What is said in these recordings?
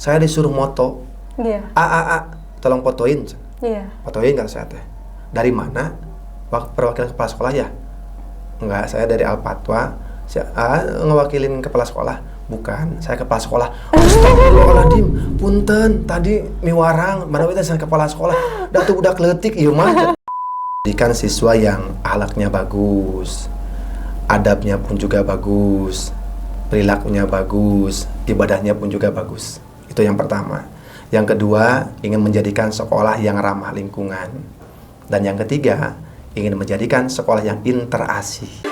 saya disuruh moto. Iya. Tolong fotoin. Iya. Fotoin kan saya teh. Dari mana? Perwakilan kepala sekolah ya? Enggak, saya dari Al-Fatwa. Saya ngewakilin kepala sekolah. Bukan, saya kepala sekolah. Astagfirullahaladzim, punten, tadi miwarang, mana itu saya kepala sekolah. Dah tuh budak leutik, ieu mah. Didikan siswa yang akhlaknya bagus, adabnya pun juga bagus, perilakunya bagus, ibadahnya pun juga bagus. Itu yang pertama. Yang kedua, ingin menjadikan sekolah yang ramah lingkungan. Dan yang ketiga, ingin menjadikan sekolah yang interasi.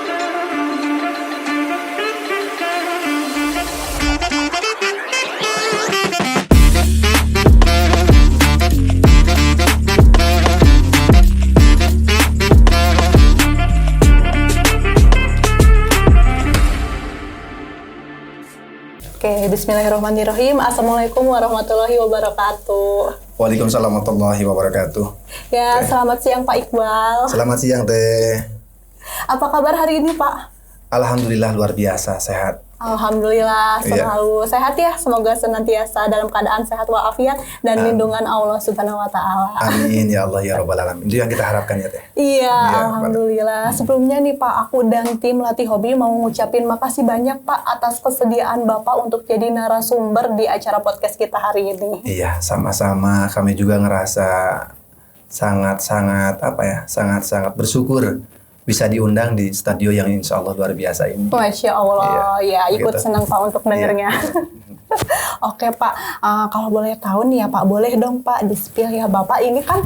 Oke, bismillahirrahmanirrahim. Assalamualaikum warahmatullahi wabarakatuh. Waalaikumsalam warahmatullahi wabarakatuh. Ya, selamat siang Pak Iqbal. Selamat siang Teh. Apa kabar hari ini Pak? Alhamdulillah luar biasa, sehat. Alhamdulillah selalu sehat ya. Semoga senantiasa dalam keadaan sehat walafiat dan lindungan Allah Subhanahu wa taala. Amin ya Allah ya rabbal alamin. Itu yang kita harapkan ya Teh. Iya, alhamdulillah. Sebelumnya nih Pak, aku dan tim Latih Hobi mau ngucapin makasih banyak Pak atas kesediaan Bapak untuk jadi narasumber di acara podcast kita hari ini. Iya, sama-sama. Kami juga ngerasa sangat-sangat sangat-sangat bersyukur bisa diundang di studio yang insya Allah luar biasa ini. Masya Allah, ya ikut gitu. senang Pak untuk dengernya. Oke Pak, kalau boleh tahu nih ya Pak, boleh dong Pak di-spill ya Bapak ini kan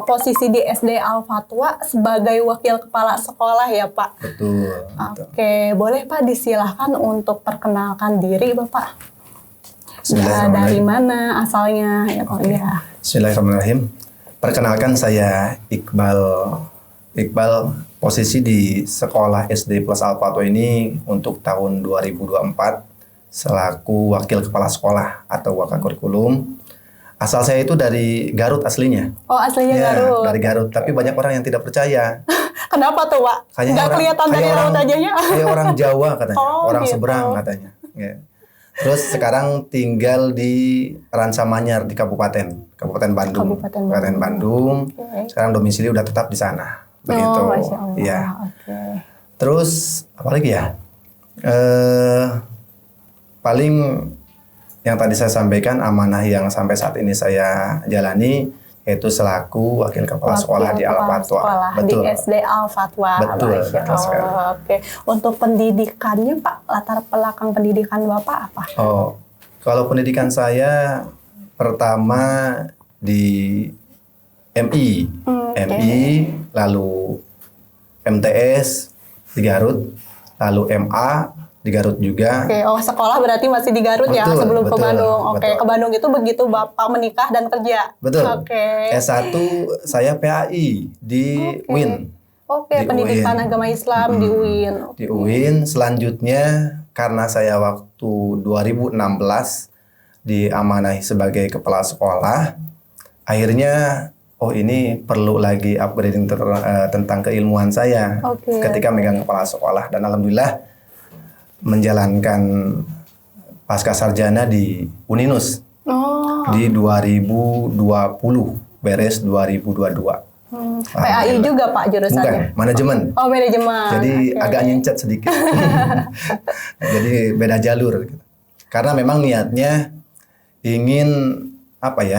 posisi di SD Al-Fatwa sebagai wakil kepala sekolah ya Pak. Betul. Oke, boleh Pak disilahkan untuk perkenalkan diri Bapak. Dari mana asalnya ya Pak? Ya. Bismillahirrahmanirrahim. Perkenalkan saya Iqbal, posisi di sekolah SD Plus Al-Fatwa ini untuk tahun 2024 selaku wakil kepala sekolah atau wakakurikulum. Asal saya itu dari Garut aslinya. Oh, aslinya Garut. Dari Garut, tapi banyak orang yang tidak percaya. Kenapa tuh Pak? Nggak kelihatan dari Garut aja ya? Kayak orang Jawa katanya, orang gitu. seberang katanya. Ya. Terus sekarang tinggal di Ransamanyar di Kabupaten Bandung. Kabupaten Bandung. Okay. Sekarang domisili udah tetap di sana. Begitu. Oh, Masya Allah. Iya. Okay. Terus apa lagi ya? Paling yang tadi saya sampaikan, amanah yang sampai saat ini saya jalani yaitu selaku wakil kepala sekolah di Al-Fatwa. Betul. Di SD Al-Fatwa. Betul. Oke. Untuk pendidikannya Pak, latar belakang pendidikan Bapak apa? Oh, kalau pendidikan saya pertama di MI, lalu MTS di Garut, lalu MA di Garut juga. Oke, sekolah berarti masih di Garut ya sebelum ke Bandung. Oke, ke Bandung itu begitu Bapak menikah dan kerja. Betul. Oke. S1 saya PAI di UIN. Oke, pendidikan agama Islam di UIN. Di UIN, selanjutnya karena saya waktu 2016 diamanahi sebagai kepala sekolah, akhirnya ini perlu lagi upgrading tentang keilmuan saya ketika megang kepala sekolah. Dan alhamdulillah menjalankan pasca sarjana di Uninus di 2020, beres 2022. PAI juga Pak jurusannya? Bukan, manajemen. Oh, manajemen. Jadi agak nyencet sedikit. Jadi beda jalur. Karena memang niatnya ingin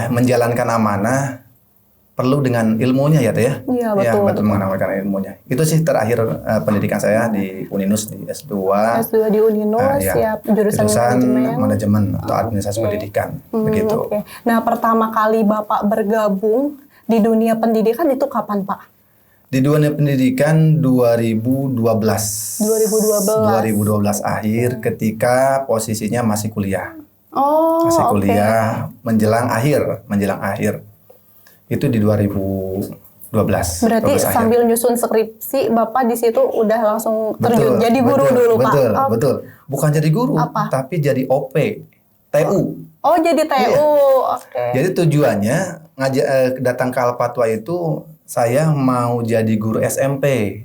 menjalankan amanah perlu dengan ilmunya ya Teh ya. Iya betul. Ya, betul mengamalkan ilmunya. Itu sih terakhir pendidikan saya di Uninus di S2. S2 di Uninus, jurusan manajemen atau administrasi pendidikan. Begitu. Okay. Nah, pertama kali Bapak bergabung di dunia pendidikan itu kapan Pak? Di dunia pendidikan 2012 akhir ketika posisinya masih kuliah. Masih kuliah menjelang akhir. Itu di 2012. Berarti sambil nyusun skripsi, Bapak di situ udah langsung terjun jadi guru dulu, Pak? Betul. Bukan jadi guru, tapi jadi OP, TU. Oh, jadi TU. Iya. Oke. Jadi tujuannya datang ke Al-Fatwa itu saya mau jadi guru SMP.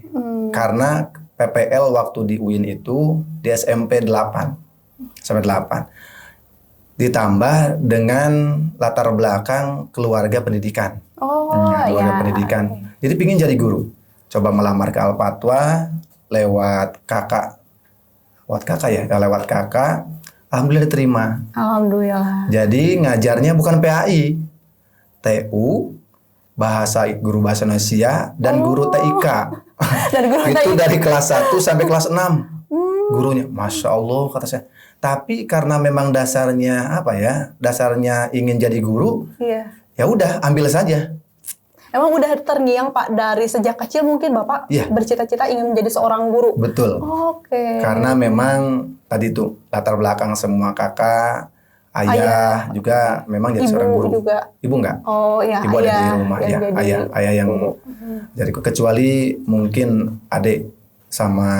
Karena PPL waktu di UIN itu di SMP 8 sampai 8. ditambah dengan latar belakang keluarga pendidikan. Oh, Keluarga ya. pendidikan. Jadi pingin jadi guru. Coba melamar ke Al-Fatwa lewat kakak. Lewat kakak. Alhamdulillah diterima. Alhamdulillah. Jadi ngajarnya bukan PAI, TU, guru bahasa Indonesia, dan guru TIK. Dan guru Itu TIK. dari kelas 1 sampai kelas 6. Gurunya, Masya Allah kata saya. Tapi karena memang dasarnya dasarnya ingin jadi guru, Iya. ya udah ambil saja. Emang udah terngiang Pak dari sejak kecil mungkin Bapak Iya. bercita-cita ingin menjadi seorang guru. Betul. Oke. Karena memang tadi tuh latar belakang semua kakak, ayah juga memang jadi Ibu seorang guru. juga. Ibu enggak? Oh ya, Ibu ada di ayah rumah yang ya, jadi ayah yang guru. jadi kecuali mungkin adik sama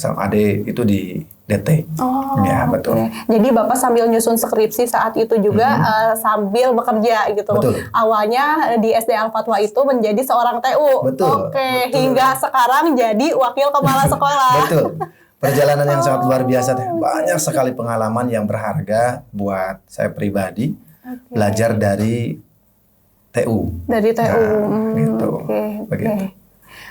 sama adik itu di DT. Oh, Ya, betul. oke. Jadi Bapak sambil nyusun skripsi saat itu juga sambil bekerja gitu. Betul. Awalnya di SD Al-Fatwa itu menjadi seorang TU. Betul, Oke, betul. hingga sekarang jadi wakil kepala sekolah. Betul. Perjalanan yang sangat luar biasa teh. Banyak sekali pengalaman yang berharga buat saya pribadi belajar dari TU. Dari TU. Nah, gitu. Oke, Begitu. oke.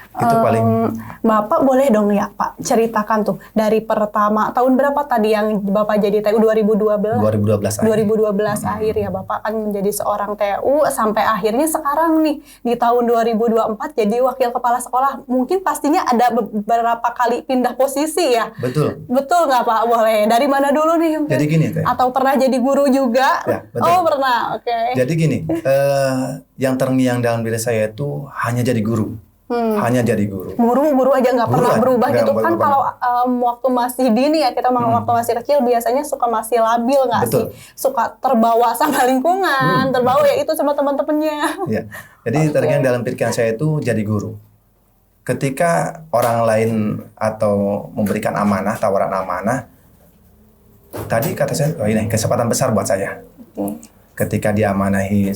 Itu paling Bapak boleh dong ya Pak ceritakan tuh dari pertama tahun berapa tadi yang Bapak jadi TU 2012? 2012 akhir. 2012 akhir ya Bapak kan menjadi seorang TU sampai akhirnya sekarang nih di tahun 2024 jadi wakil kepala sekolah. Mungkin pastinya ada beberapa kali pindah posisi ya. Betul. Betul nggak Pak? Boleh. Dari mana dulu nih? mungkin? Jadi gini teh. Atau pernah jadi guru juga? Ya, betul. Oh pernah. Oke. Jadi gini, yang terngiang dalam diri saya itu hanya jadi guru. Hanya jadi guru. Guru aja nggak pernah aja, berubah nggak gitu kan. berubah. Kalau waktu masih dini ya kita waktu masih kecil biasanya suka masih labil nggak sih, Betul. suka terbawa sama lingkungan, terbawa ya itu sama teman-temannya. Ya. Jadi terngiang dalam pikiran saya itu jadi guru. Ketika orang lain atau memberikan amanah, tawaran amanah, tadi kata saya, oh ini kesempatan besar buat saya. Oke. Ketika diamanahi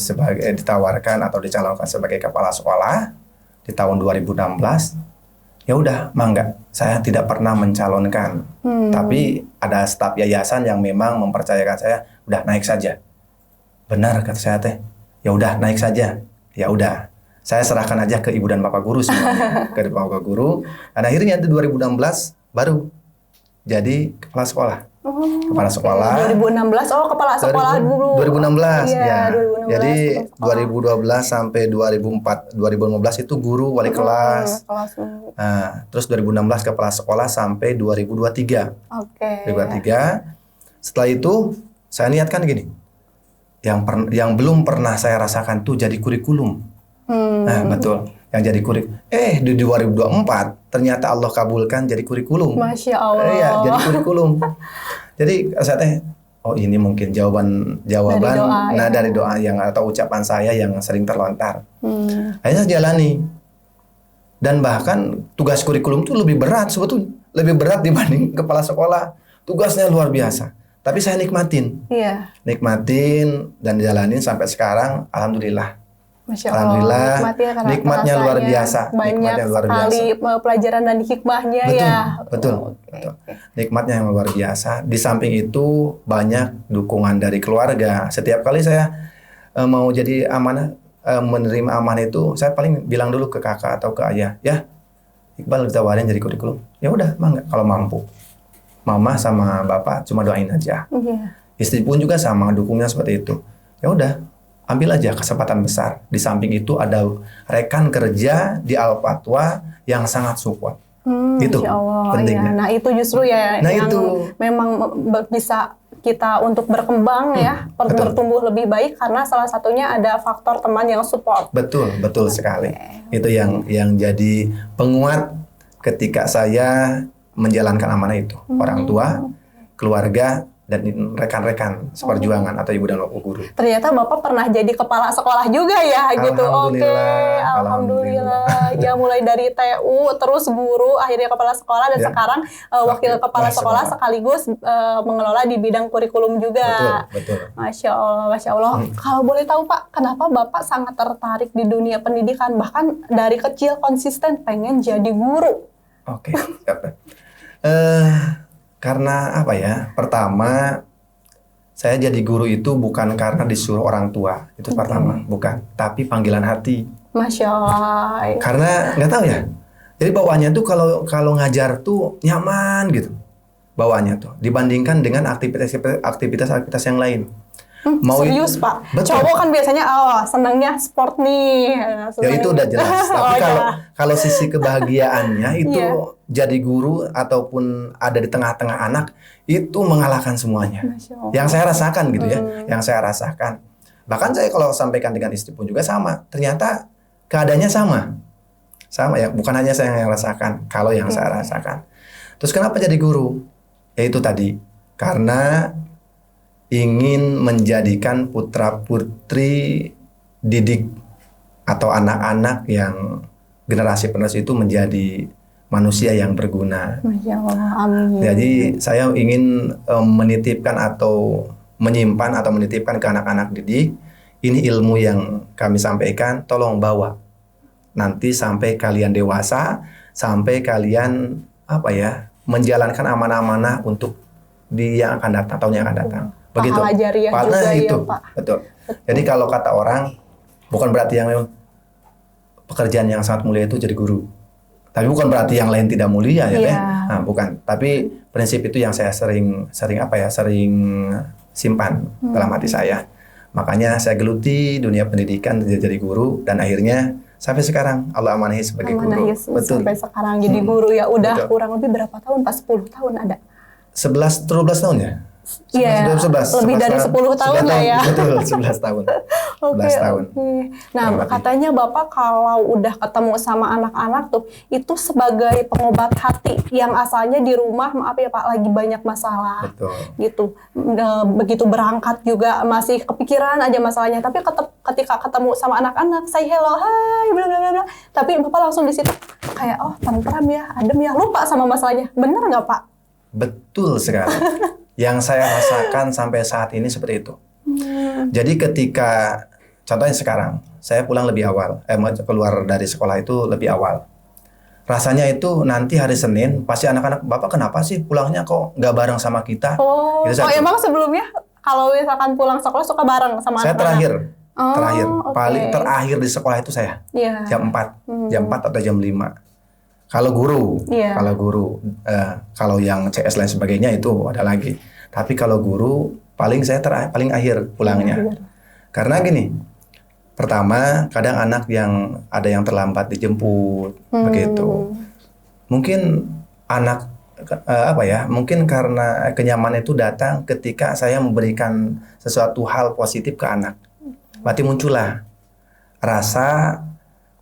ditawarkan atau dicalonkan sebagai kepala sekolah di tahun 2016, ya udah, mangga. Saya tidak pernah mencalonkan, tapi ada staf yayasan yang memang mempercayakan saya, udah naik saja. Benar kata saya teh, ya udah naik saja. Ya udah, saya serahkan aja ke ibu dan bapak guru semuanya, ke bapak guru. Dan akhirnya di 2016 baru jadi kepala sekolah. Kepala sekolah. 2016 kepala sekolah dulu. 2016 Iya, ya. 2016 Jadi kepala 2012 sampai 2015 itu guru wali kelas. Kelas. Nah, terus 2016 kepala sekolah sampai 2023. Oke. 2023. Setelah itu saya niatkan gini. Yang belum pernah saya rasakan tuh jadi kurikulum. Nah, betul. Yang jadi di 2024 ternyata Allah kabulkan jadi kurikulum. Masya Allah. Iya, jadi kurikulum. Jadi saya teh, oh ini mungkin jawaban dari doa yang atau ucapan saya yang sering terlontar. Akhirnya saya jalani. Dan bahkan tugas kurikulum itu lebih berat sebetulnya, lebih berat dibanding kepala sekolah. Tugasnya luar biasa. Tapi saya nikmatin. Iya. Nikmatin dan jalanin sampai sekarang, alhamdulillah. Masya Alhamdulillah, Allah, nikmatnya luar biasa. Banyak Nikmatnya luar sekali pelajaran dan hikmahnya ya. Betul. Nikmatnya yang luar biasa. Di samping itu banyak dukungan dari keluarga. Setiap kali saya mau jadi menerima amanah itu, saya paling bilang dulu ke kakak atau ke ayah, ya Iqbal ditawarin jadi kurikulum. Ya udah, mangga kalau mampu. Mama sama bapak cuma doain aja. Iya. Istri pun juga sama, dukungnya seperti itu. Ya udah, ambil aja kesempatan besar. Di samping itu ada rekan kerja di Al-Fatwa yang sangat support. Itu Insya Allah, pentingnya. ya. Nah itu justru ya yang memang bisa kita untuk berkembang ya, bertumbuh lebih baik karena salah satunya ada faktor teman yang support. Betul sekali. Itu yang jadi penguat ketika saya menjalankan amanah itu. Orang tua, keluarga, dan rekan-rekan seperjuangan atau ibu dan bapak guru. Ternyata Bapak pernah jadi kepala sekolah juga ya gitu. Oke, alhamdulillah. Ya mulai dari TU terus guru, akhirnya kepala sekolah dan sekarang wakil kepala sekolah sekaligus mengelola di bidang kurikulum juga. Betul. Masya Allah. Kalau boleh tahu Pak, kenapa Bapak sangat tertarik di dunia pendidikan bahkan dari kecil konsisten pengen jadi guru? Oke. Karena apa ya? Pertama, saya jadi guru itu bukan karena disuruh orang tua, itu pertama, bukan. Tapi panggilan hati. Masya Allah. Karena nggak tahu ya. Jadi bawaannya tuh kalau ngajar tuh nyaman gitu. Bawaannya tuh dibandingkan dengan aktivitas yang lain. Serius Pak, betul. cowok kan biasanya senangnya sport nih. Ya itu udah jelas. Tapi kalau sisi kebahagiaannya itu jadi guru ataupun ada di tengah-tengah anak itu mengalahkan semuanya. Yang saya rasakan gitu ya, yang saya rasakan. Bahkan saya kalau sampaikan dengan istri pun juga sama. Ternyata keadaannya sama ya. Bukan hanya saya yang rasakan, kalau yang saya rasakan. Terus kenapa jadi guru? Ya itu tadi, karena ingin menjadikan putra-putri didik atau anak-anak yang generasi penerus itu menjadi manusia yang berguna. Masya Allah, amin. Jadi saya ingin menitipkan atau menyimpan atau menitipkan ke anak-anak didik, ini ilmu yang kami sampaikan, tolong bawa. Nanti sampai kalian dewasa, sampai kalian menjalankan amanah-amanah untuk yang akan datang, tahun yang akan datang. Begitu. Pahala jariah juga itu. ya Pak. Betul. Jadi kalau kata orang, bukan berarti yang pekerjaan yang sangat mulia itu jadi guru. Tapi bukan berarti yang lain tidak mulia ya, Teh. Nah, bukan. Tapi prinsip itu yang saya sering simpan dalam hati saya. Makanya saya geluti dunia pendidikan jadi guru dan akhirnya sampai sekarang Allah amanahi sebagai guru. Betul. Sampai sekarang jadi guru ya udah kurang lebih berapa tahun? Pas 10 tahun ada. 11 tahun ya? Iya, lebih dari 10 tahun lah ya. Betul, 11 tahun. 11 tahun. Nah, katanya Bapak kalau udah ketemu sama anak-anak tuh, itu sebagai pengobat hati yang asalnya di rumah, maaf ya Pak, lagi banyak masalah. Betul. Gitu. Begitu berangkat juga masih kepikiran aja masalahnya. Tapi ketika ketemu sama anak-anak, say hello, hai, bla bla bla. Tapi Bapak langsung di situ kayak, oh tentram ya, adem ya, lupa sama masalahnya. Bener nggak Pak? Betul sekali. Yang saya rasakan sampai saat ini seperti itu. Jadi ketika, contohnya sekarang, saya pulang lebih awal, keluar dari sekolah itu lebih awal. Rasanya itu nanti hari Senin, pasti anak-anak, Bapak kenapa sih pulangnya kok nggak bareng sama kita? Gitu, emang sebelumnya kalau misalkan pulang sekolah suka bareng sama saya anak-anak? Paling terakhir di sekolah itu saya, jam 4 atau jam 5. Kalau guru, kalau yang CS lain sebagainya itu ada lagi. Tapi kalau guru, paling saya paling akhir pulangnya. Karena gini, pertama kadang anak yang ada yang terlambat dijemput, begitu. Mungkin anak mungkin karena kenyamanan itu datang ketika saya memberikan sesuatu hal positif ke anak. Berarti muncullah rasa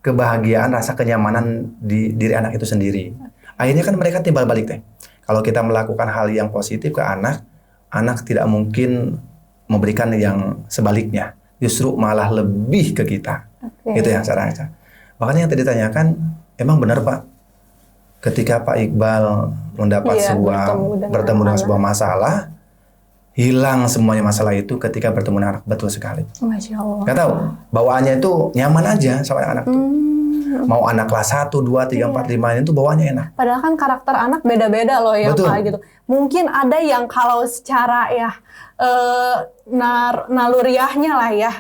kebahagiaan, rasa kenyamanan di diri anak itu sendiri. Akhirnya kan mereka timbal balik Teh. Kalau kita melakukan hal yang positif ke anak, anak tidak mungkin memberikan yang sebaliknya. Justru malah lebih ke kita. Itu yang saya rasa. Makanya yang tadi ditanyakan, emang benar Pak, ketika Pak Iqbal mendapat bertemu dengan sebuah masalah, hilang semuanya masalah itu ketika bertemu dengan anak. Betul sekali. Masya Allah. Gak tahu, bawaannya itu nyaman aja sama anak tuh. Mau anak kelas 1, 2, 3, 4, 5 itu bawaannya enak. Padahal kan karakter anak beda-beda loh ya Betul. Pak gitu. Mungkin ada yang kalau secara ya naluriahnya lah ya,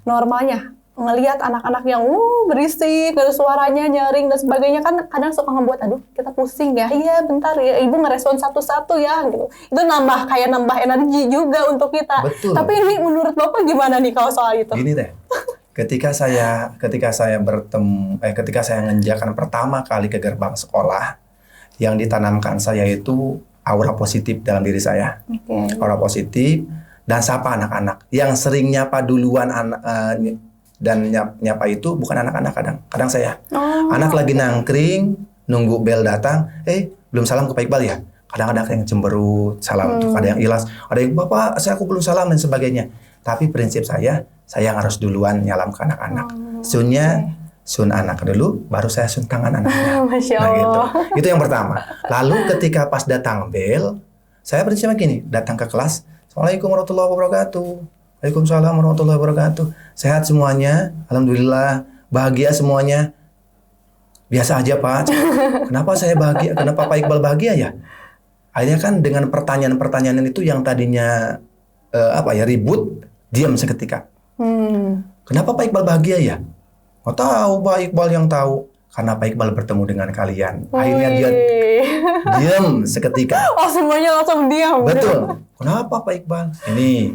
normalnya ngelihat anak-anak yang berisik, terus suaranya nyaring dan sebagainya kan kadang suka ngebuat aduh kita pusing ya. Iya bentar ya ibu ngerespon satu-satu ya gitu. Itu nambah energi juga untuk kita. Betul. Tapi ini menurut Bapak gimana nih kalau soal itu? Gini deh. Ketika saya menginjakan pertama kali ke gerbang sekolah, yang ditanamkan saya itu aura positif dalam diri saya. Aura positif dan sapa anak-anak. Yang sering nyapa duluan dan nyapa itu bukan anak-anak kadang saya. Anak lagi nangkring, nunggu bel datang, belum salam ke Pak Iqbal ya. Kadang ada yang cemberut, salam tuh, ada yang ilas, ada yang Bapak, aku belum salam dan sebagainya. Tapi prinsip saya harus duluan nyalam ke anak-anak. Sunnya sun anak dulu, baru saya sun tangan anaknya. Masya Allah. Gitu. Itu yang pertama. Lalu ketika pas datang bel, saya prinsipnya gini, datang ke kelas, Assalamualaikum warahmatullahi wabarakatuh. Waalaikumsalam warahmatullahi wabarakatuh. Sehat semuanya, alhamdulillah, bahagia semuanya. Biasa aja Pak. Kenapa saya bahagia? Kenapa Pak Iqbal bahagia ya? Akhirnya kan dengan pertanyaan-pertanyaan itu yang tadinya ribut, diam seketika. Hmm. Kenapa Pak Iqbal bahagia ya? Oh tahu Pak Iqbal yang tahu. Karena Pak Iqbal bertemu dengan kalian. Akhirnya dia Wih. diam seketika. Oh, semuanya langsung diam. Betul. Kenapa Pak Iqbal? Ini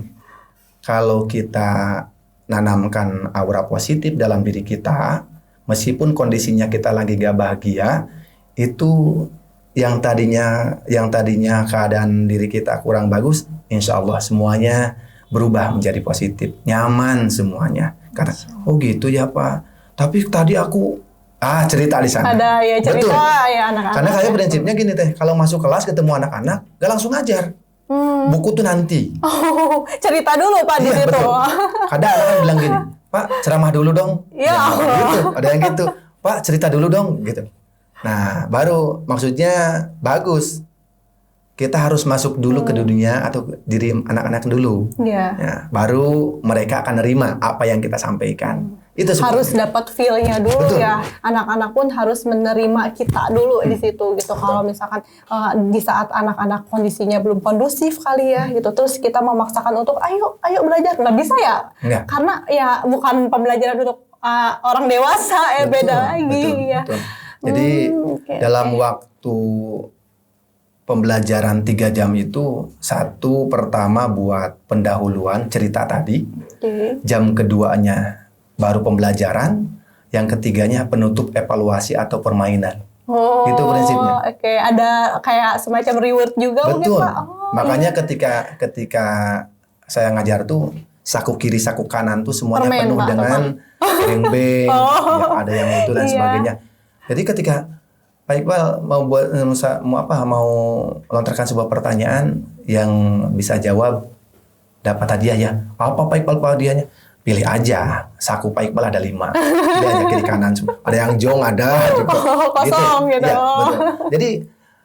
kalau kita nanamkan aura positif dalam diri kita, meskipun kondisinya kita lagi gak bahagia, itu yang tadinya keadaan diri kita kurang bagus, insya Allah semuanya berubah menjadi positif, nyaman semuanya. Karena oh gitu ya Pak. Tapi tadi aku cerita di sana. Ada ya cerita. Betul. Ya anak-anak. Karena kayak prinsipnya gini teh, kalau masuk kelas ketemu anak-anak, gak langsung ngajar. Buku tuh nanti. Oh, cerita dulu Pak di Iya, situ. betul. Kadang anak bilang gini, Pak ceramah dulu dong. Ya Allah. Gitu. Ada yang gitu, Pak cerita dulu dong, gitu. Nah, baru maksudnya bagus. Kita harus masuk dulu ke dunia atau ke diri anak-anak dulu. Iya. Ya, baru mereka akan nerima apa yang kita sampaikan. Itu Harus sebetulnya. dapat feel-nya dulu. Betul. Ya. Anak-anak pun harus menerima kita dulu di situ gitu. Kalau misalkan di saat anak-anak kondisinya belum kondusif kali ya gitu. Terus kita memaksakan untuk ayo belajar. Nggak bisa ya? Nggak. Karena ya bukan pembelajaran untuk orang dewasa Betul, beda lagi betul, ya. betul. Jadi Oke. dalam waktu pembelajaran 3 jam itu, satu pertama buat pendahuluan cerita tadi, Oke. jam keduanya baru pembelajaran, yang ketiganya penutup evaluasi atau permainan. Oh, Itu prinsipnya. Oke, ada kayak semacam reward juga mungkin Betul. Pak. Oh, Makanya ketika saya ngajar tuh saku kiri saku kanan tuh semuanya Permen, penuh Pak, dengan beng-beng, Oh. ya, ada yang itu dan Iya. sebagainya. Jadi ketika Pak Iqbal mau lontarkan sebuah pertanyaan yang bisa jawab dapat hadiah ya. Apa Pak Iqbal hadiahnya? Pilih aja. Saku Pak Iqbal ada 5. Pilih aja kiri kanan semua. Ada yang jong ada juga. Kosong gitu. Ya, betul. Jadi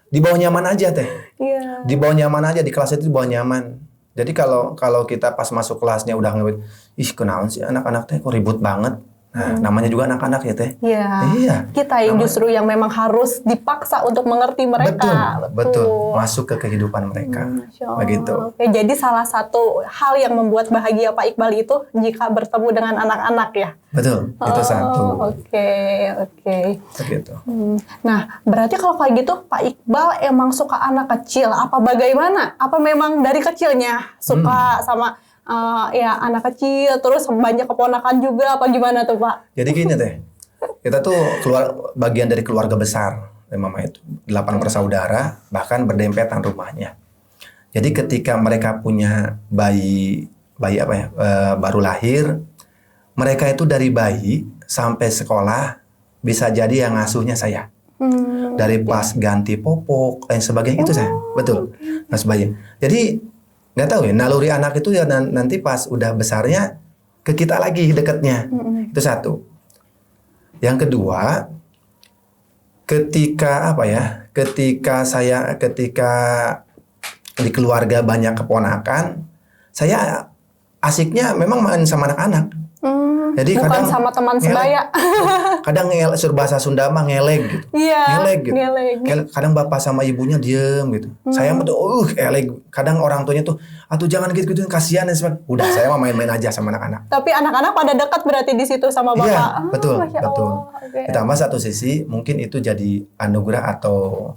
di bawah nyaman aja teh. Iya. Di bawah nyaman aja, di kelas itu di bawah nyaman. Jadi kalau kita pas masuk kelasnya udah ngeliat, ih kenalan sih anak-anak teh kok ribut banget. Nah, namanya juga anak-anak ya teh. Iya. Iya. Kita yang justru yang memang harus dipaksa untuk mengerti mereka. Betul. Masuk ke kehidupan mereka. Masya Allah. Begitu. Oke, jadi salah satu hal yang membuat bahagia Pak Iqbal itu jika bertemu dengan anak-anak ya. Betul. Itu satu. Oke. Begitu. Nah, berarti kalau kayak gitu Pak Iqbal emang suka anak kecil. Apa bagaimana? Apa memang dari kecilnya suka sama ya anak kecil, terus banyak keponakan juga, apa gimana tuh Pak? Jadi gini teh, kita tuh bagian dari keluarga besar, mama itu 8 bersaudara, bahkan berdempetan rumahnya. Jadi ketika mereka punya bayi baru lahir, mereka itu dari bayi sampai sekolah bisa jadi yang ngasuhnya saya. Dari pas ganti popok dan sebagainya itu saya, betul. Nah sebagainya. Jadi nggak tahu ya, naluri anak itu ya nanti pas udah besarnya ke kita lagi dekatnya. Itu satu. Yang kedua, ketika di keluarga banyak keponakan, saya asiknya memang main sama anak-anak. Jadi Bukan kadang sama teman sebaya. Kadang bahasa Sunda mah ngelek gitu. Iya, Ngelek gitu. ngelek. Kadang bapak sama ibunya diem gitu. Saya mah tuh elek. Kadang orang tuanya tuh atuh jangan gitu kasihan dan sebagainya. Udah saya mah main-main aja sama anak-anak. Tapi anak-anak pada dekat berarti di situ sama Bapak. Iya, betul, Masya betul. Allah. Oke. Ditambah satu sisi mungkin itu jadi anugerah atau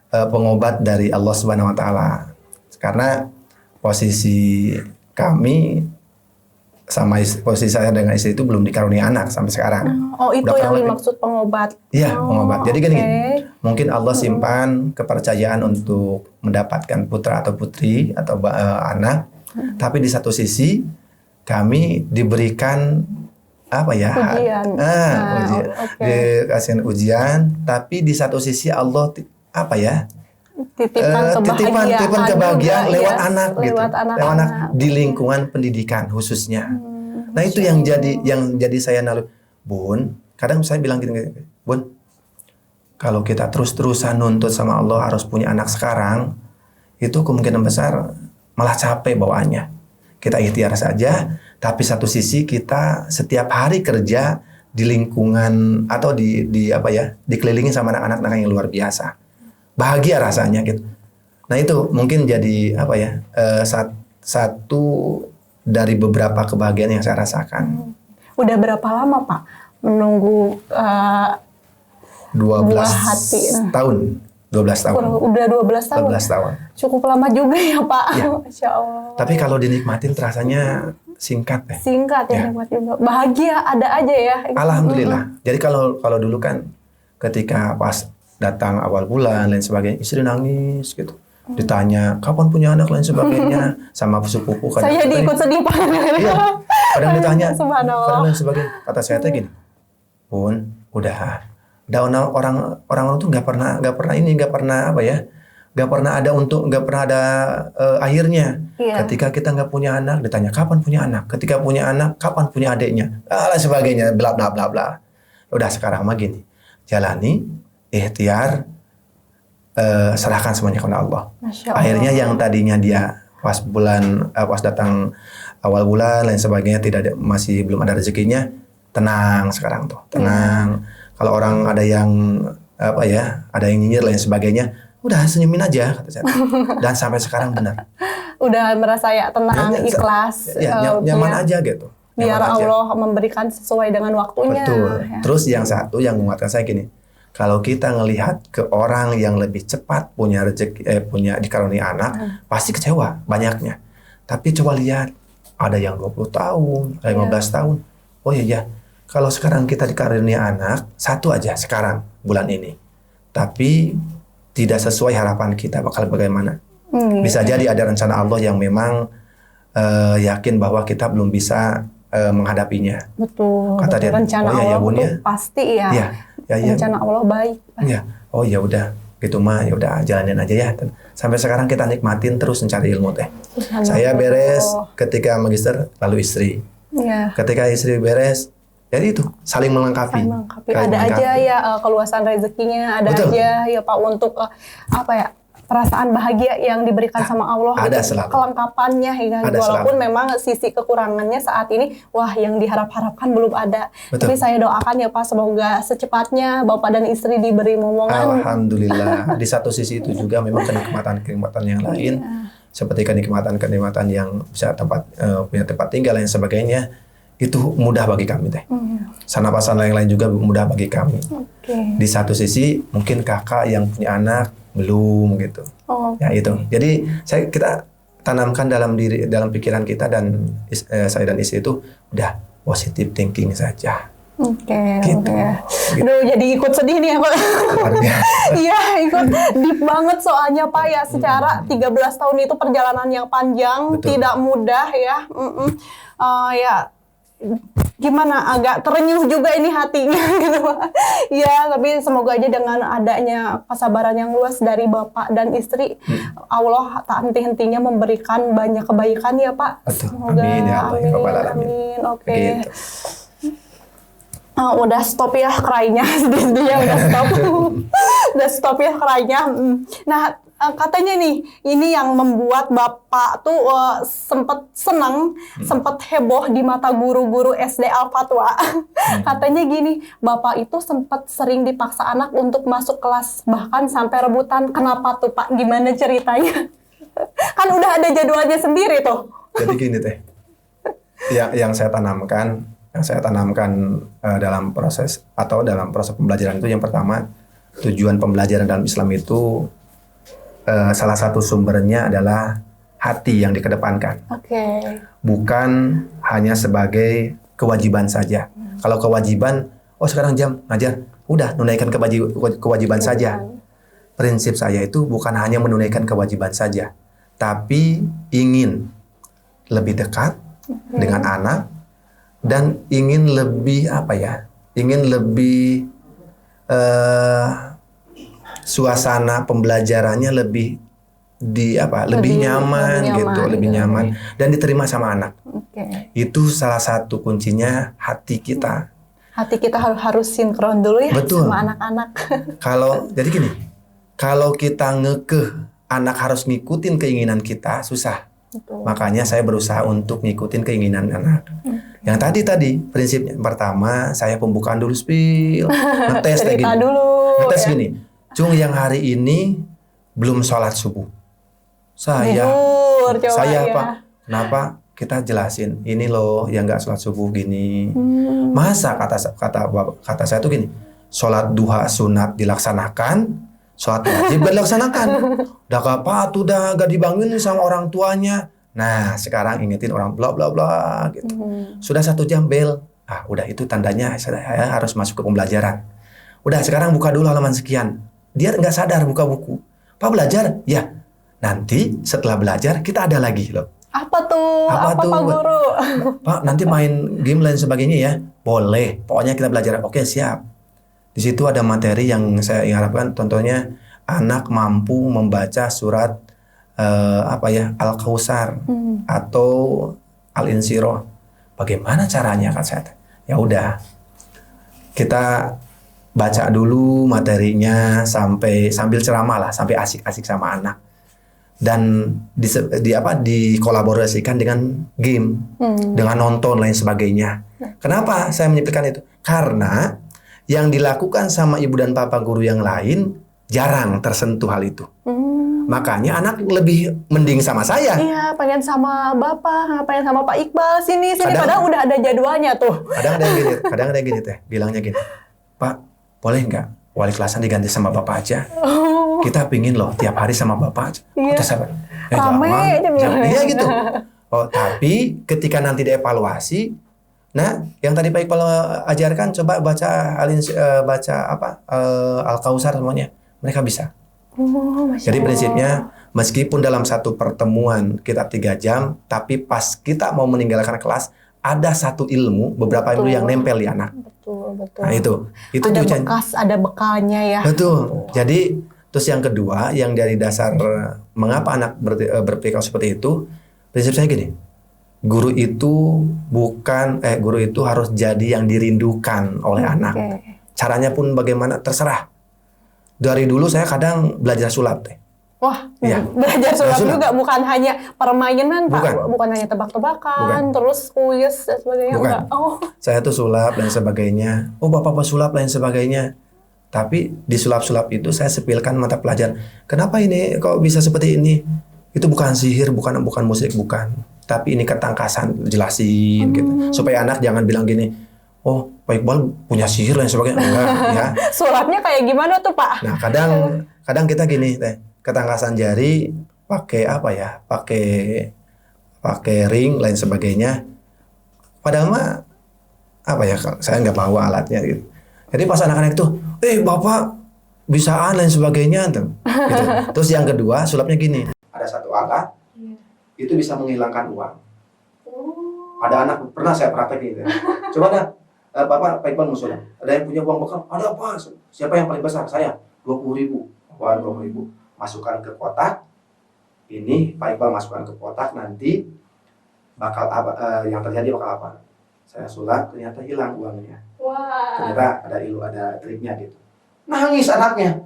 pengobat dari Allah Subhanahu wa taala. Karena posisi kami sama posisi saya dengan istri itu belum dikaruniai anak sampai sekarang. Oh, itu Udah yang kurang lebih. dimaksud pengobat. Iya, pengobat. Jadi gini, oke. mungkin Allah simpan kepercayaan untuk mendapatkan putra atau putri atau anak, tapi di satu sisi kami diberikan Ujian. ujian. Oke. Dikasih ujian, tapi di satu sisi Allah Titipan titipan kebahagiaan juga, lewat ya, anak gitu. lewat Lewat anak-anak. anak di lingkungan pendidikan khususnya. Nah, itu yang jadi saya Bun, kadang saya bilang gini, Bun, kalau kita terus-terusan nuntut sama Allah harus punya anak sekarang, itu kemungkinan besar malah capek bawaannya. Kita ikhtiar saja, tapi satu sisi kita setiap hari kerja di lingkungan atau dikelilingi sama anak-anak yang luar biasa. Bahagia rasanya gitu. Nah itu mungkin jadi satu dari beberapa kebahagiaan yang saya rasakan. Udah berapa lama Pak menunggu 12 buah hati? tahun. 12 tahun. Udah 12 tahun. 12 tahun. Cukup lama juga ya Pak. Ya. Masya Allah. Tapi kalau dinikmatin terasanya singkat ya. Singkat ya, Ya. nikmat juga. Bahagia ada aja ya. Alhamdulillah. Jadi kalau dulu kan ketika pas datang awal bulan lain sebagainya, istri nangis gitu. Ditanya kapan punya anak lain sebagainya sama sepupu kan. Saya diikut sedih Pak. Iya. Kadang ditanya, Subhanallah. kadang lain sebagainya. Kata saya teh gini, Bun, udah orang tuh nggak pernah ada akhirnya. Iya. Ketika kita nggak punya anak, ditanya kapan punya anak. Ketika punya anak, kapan punya adiknya. Lain sebagainya, bla bla bla bla. Udah sekarang mah gini, jalani, ikhtiar, serahkan semuanya kepada Allah. Masya Allah. Akhirnya yang tadinya dia pas datang awal bulan lain sebagainya masih belum ada rezekinya, tenang sekarang tuh, tenang. Kalau orang ada yang ada yang nyinyir lain sebagainya, udah senyumin aja kata saya. Dan sampai sekarang benar. Udah merasa ya tenang, ikhlas. Nyaman aja gitu. Biar Nyaman aja. Allah memberikan sesuai dengan waktunya. Betul. Ya. Terus yang satu yang menguatkan saya gini, kalau kita ngelihat ke orang yang lebih cepat punya rezeki, punya dikaruniai anak, pasti kecewa banyaknya. Tapi coba lihat, ada yang 20 tahun, ada 15 tahun. Oh iya, kalau sekarang kita dikaruniai anak, satu aja sekarang, bulan ini. Tapi tidak sesuai harapan kita bakal bagaimana. Bisa jadi ada rencana Allah yang memang yakin bahwa kita belum bisa menghadapinya. Betul. Kata dia, rencana oh iya, Allah ya, Bun, tuh ya. pasti ya. Iya. Rencana Allah baik. Ya, oh ya udah, gitu mah ya udah jalanin aja ya. Sampai sekarang kita nikmatin terus mencari ilmu teh. Saya beres ketika magister lalu istri. Iya. Ketika istri beres, jadi itu saling melengkapi. Ada aja ya keluasan rezekinya, ada Betul. aja ya Pak untuk perasaan bahagia yang diberikan sama Allah. Ada gitu. selalu. Kelengkapannya ya. Ada Walaupun selalu. memang sisi kekurangannya saat ini, wah yang diharap-harapkan belum ada. Betul. Tapi saya doakan ya Pak, semoga secepatnya Bapak dan istri diberi momongan. Alhamdulillah. Di satu sisi itu juga memang kenikmatan-kenikmatan yang lain, seperti kenikmatan-kenikmatan yang bisa punya tempat tinggal dan sebagainya, itu mudah bagi kami teh. Sana-pasan lain-lain juga mudah bagi kami. Oke. Di satu sisi mungkin kakak yang punya anak belum gitu. Oh. Ya itu. Jadi kita tanamkan dalam pikiran kita dan saya dan istri itu udah positive thinking saja. Oke. Gitu. Aduh, jadi ikut sedih nih Pak. Luar biasa. Iya, ikut deep banget soalnya Pak ya. Secara 13 tahun itu perjalanan yang panjang, Betul. tidak mudah ya. Ya, gimana agak terenyuh juga ini hatinya gitu Pak. Ya, tapi semoga aja dengan adanya kesabaran yang luas dari Bapak dan istri, Allah tak henti-hentinya memberikan banyak kebaikan ya Pak. Betul. Semoga. Amin ya Allah, ya Rabbal Alamin. Amin. Oke. Begitu. Udah stop ya cry-nya, sedih-sedihnya udah stop. Udah stop ya cry-nya. Nah, katanya nih, ini yang membuat Bapak tuh sempet senang, sempet heboh di mata guru-guru SD Al-Fatwa. Katanya gini, Bapak itu sempet sering dipaksa anak untuk masuk kelas, bahkan sampai rebutan. Kenapa tuh Pak? Gimana ceritanya? Kan udah ada jadwalnya sendiri tuh. Jadi gini teh. Yang saya tanamkan dalam proses pembelajaran itu, yang pertama, tujuan pembelajaran dalam Islam itu salah satu sumbernya adalah hati yang dikedepankan. Oke. Bukan hanya sebagai kewajiban saja. Kalau kewajiban, sekarang jam ngajar, udah tunaikan kewajiban saja. Prinsip saya itu bukan hanya menunaikan kewajiban saja, tapi ingin lebih dekat dengan anak dan ingin lebih suasana pembelajarannya lebih nyaman gitu, lebih nyaman dan diterima sama anak. Oke. Itu salah satu kuncinya hati kita. Hati kita harus sinkron dulu ya. Betul. Sama anak-anak. Jadi gini, kalau kita ngekeh anak harus ngikutin keinginan kita, susah. Betul. Makanya saya berusaha untuk ngikutin keinginan anak. Yang tadi prinsipnya pertama, saya pembukaan dulu ngetes kayak Cerita gini. dulu. Ngetes ya. gini. Cung yang hari ini belum sholat subuh. Jujur, coba Saya ya. Pak, Kenapa? Kita jelasin, ini loh yang nggak sholat subuh gini. Masa kata saya tuh gini, sholat duha sunat dilaksanakan, sholat wajib gak dilaksanakan. Udah apa tuh udah gak dibangun sama orang tuanya. Nah sekarang ingetin orang bla bla bla gitu. Sudah 1 jam bel. Ah udah itu tandanya saya harus masuk ke pembelajaran. Udah sekarang buka dulu halaman sekian. Dia nggak sadar buka buku. Pak belajar? Ya. Nanti setelah belajar kita ada lagi loh. Apa tuh? Apa Apa tuh? Pak Guru? Pak nanti main game lain sebagainya ya? Boleh. Pokoknya kita belajar. Oke siap. Di situ ada materi yang saya harapkan, contohnya anak mampu membaca surat Al-Kautsar atau Al-Insyirah. Bagaimana caranya kan saya? Ya udah, kita baca dulu materinya sambil ceramah lah, sampai asik-asik sama anak. Dan dikolaborasikan dengan game, dengan nonton lain sebagainya. Kenapa saya menyebutkan itu? Karena yang dilakukan sama ibu dan papa guru yang lain jarang tersentuh hal itu. Makanya anak lebih mending sama saya. Iya, pengen sama Bapak, pengen sama Pak Iqbal sini. Kadang- Padahal udah ada jadwalnya tuh. Kadang ada yang gini teh, bilangnya gini, Pak, boleh nggak wali kelasan diganti sama Bapak aja? Kita pingin loh tiap hari sama Bapak aja. Iya. Kita sabar. Rame aja bilangnya. Iya gitu. Oh, tapi ketika nanti dievaluasi, nah, yang tadi Pak Iqbal ajarkan, coba baca Al-Kautsar semuanya. Mereka bisa. Masya Jadi Allah. prinsipnya, meskipun dalam satu pertemuan kita 3 jam, tapi pas kita mau meninggalkan kelas, ada satu ilmu, beberapa ilmu yang nempel di anak. Betul. Nah itu Ada tujuan. bekas, ada bekalnya ya. Betul. Jadi terus yang kedua, yang dari dasar mengapa anak berpikir seperti itu, prinsip saya gini, guru itu harus jadi yang dirindukan oleh anak. Caranya pun bagaimana terserah. Dari dulu saya kadang belajar sulap teh. Wah, Iya. belajar sulap Sulap. juga, bukan hanya permainan Pak, Bukan. bukan hanya tebak-tebakan, Bukan. terus kuis dan sebagainya. Bukan. Enggak. Oh, Saya tuh sulap dan sebagainya. Oh bapak sulap lain sebagainya. Tapi di sulap-sulap itu saya sepilkan mata pelajaran. Kenapa ini kok bisa seperti ini? Itu bukan sihir, bukan musik, bukan. Tapi ini ketangkasan, jelasin gitu. Supaya anak jangan bilang gini, oh Pak Iqbal punya sihir dan sebagainya. Enggak ya. sulapnya kayak gimana tuh Pak? Nah kadang kita gini teh, ketangkasan jari pakai apa ya? Pakai ring lain sebagainya. Padahal mah apa ya? Saya nggak bawa alatnya gitu. Jadi pas anak-anak itu, bapak bisaan lain sebagainya, gitu. Terus yang kedua sulapnya gini. Ada satu alat, itu bisa menghilangkan uang. Ada anak pernah saya praktek gitu. Coba dah, bapak Pak Iqbal musulah. Ada yang punya uang bekal, ada apa? Siapa yang paling besar? Saya. 20.000. Wah 20.000. Masukkan ke kotak. Ini Pak Iqbal masukkan ke kotak, nanti bakal apa? Yang terjadi bakal apa? Saya sulap, ternyata hilang uangnya. Wah. Ternyata ada triknya gitu. Nangis anaknya.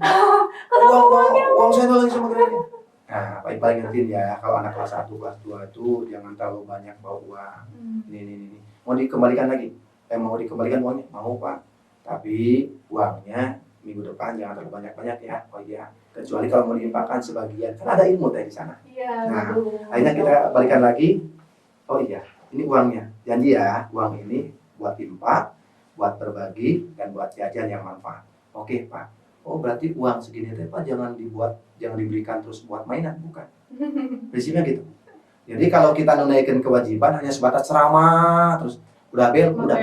Uang saya lagi sama gereja. Nah, Pak Iqbal ingetin ya, kalau anak kelas 1, kelas 2 itu jangan terlalu banyak bawa uang. Ini. Mau dikembalikan lagi? Mau dikembalikan uangnya? Mau Pak. Tapi uangnya minggu depan jangan terlalu banyak-banyak ya. Oh iya. Kecuali kalau mau diinfakkan sebagian. Kan ada ilmu tadi di sana. Iya, Nah, akhirnya kita balikan lagi. Oh iya, ini uangnya. Janji ya, uang ini buat infak, buat berbagi, dan buat jajan yang manfaat. Oke Pak. Oh berarti uang segini teh Pak jangan diberikan terus buat mainan, bukan. Prinsipnya gitu. Jadi kalau kita menunaikan kewajiban hanya sebatas ceramah, terus udah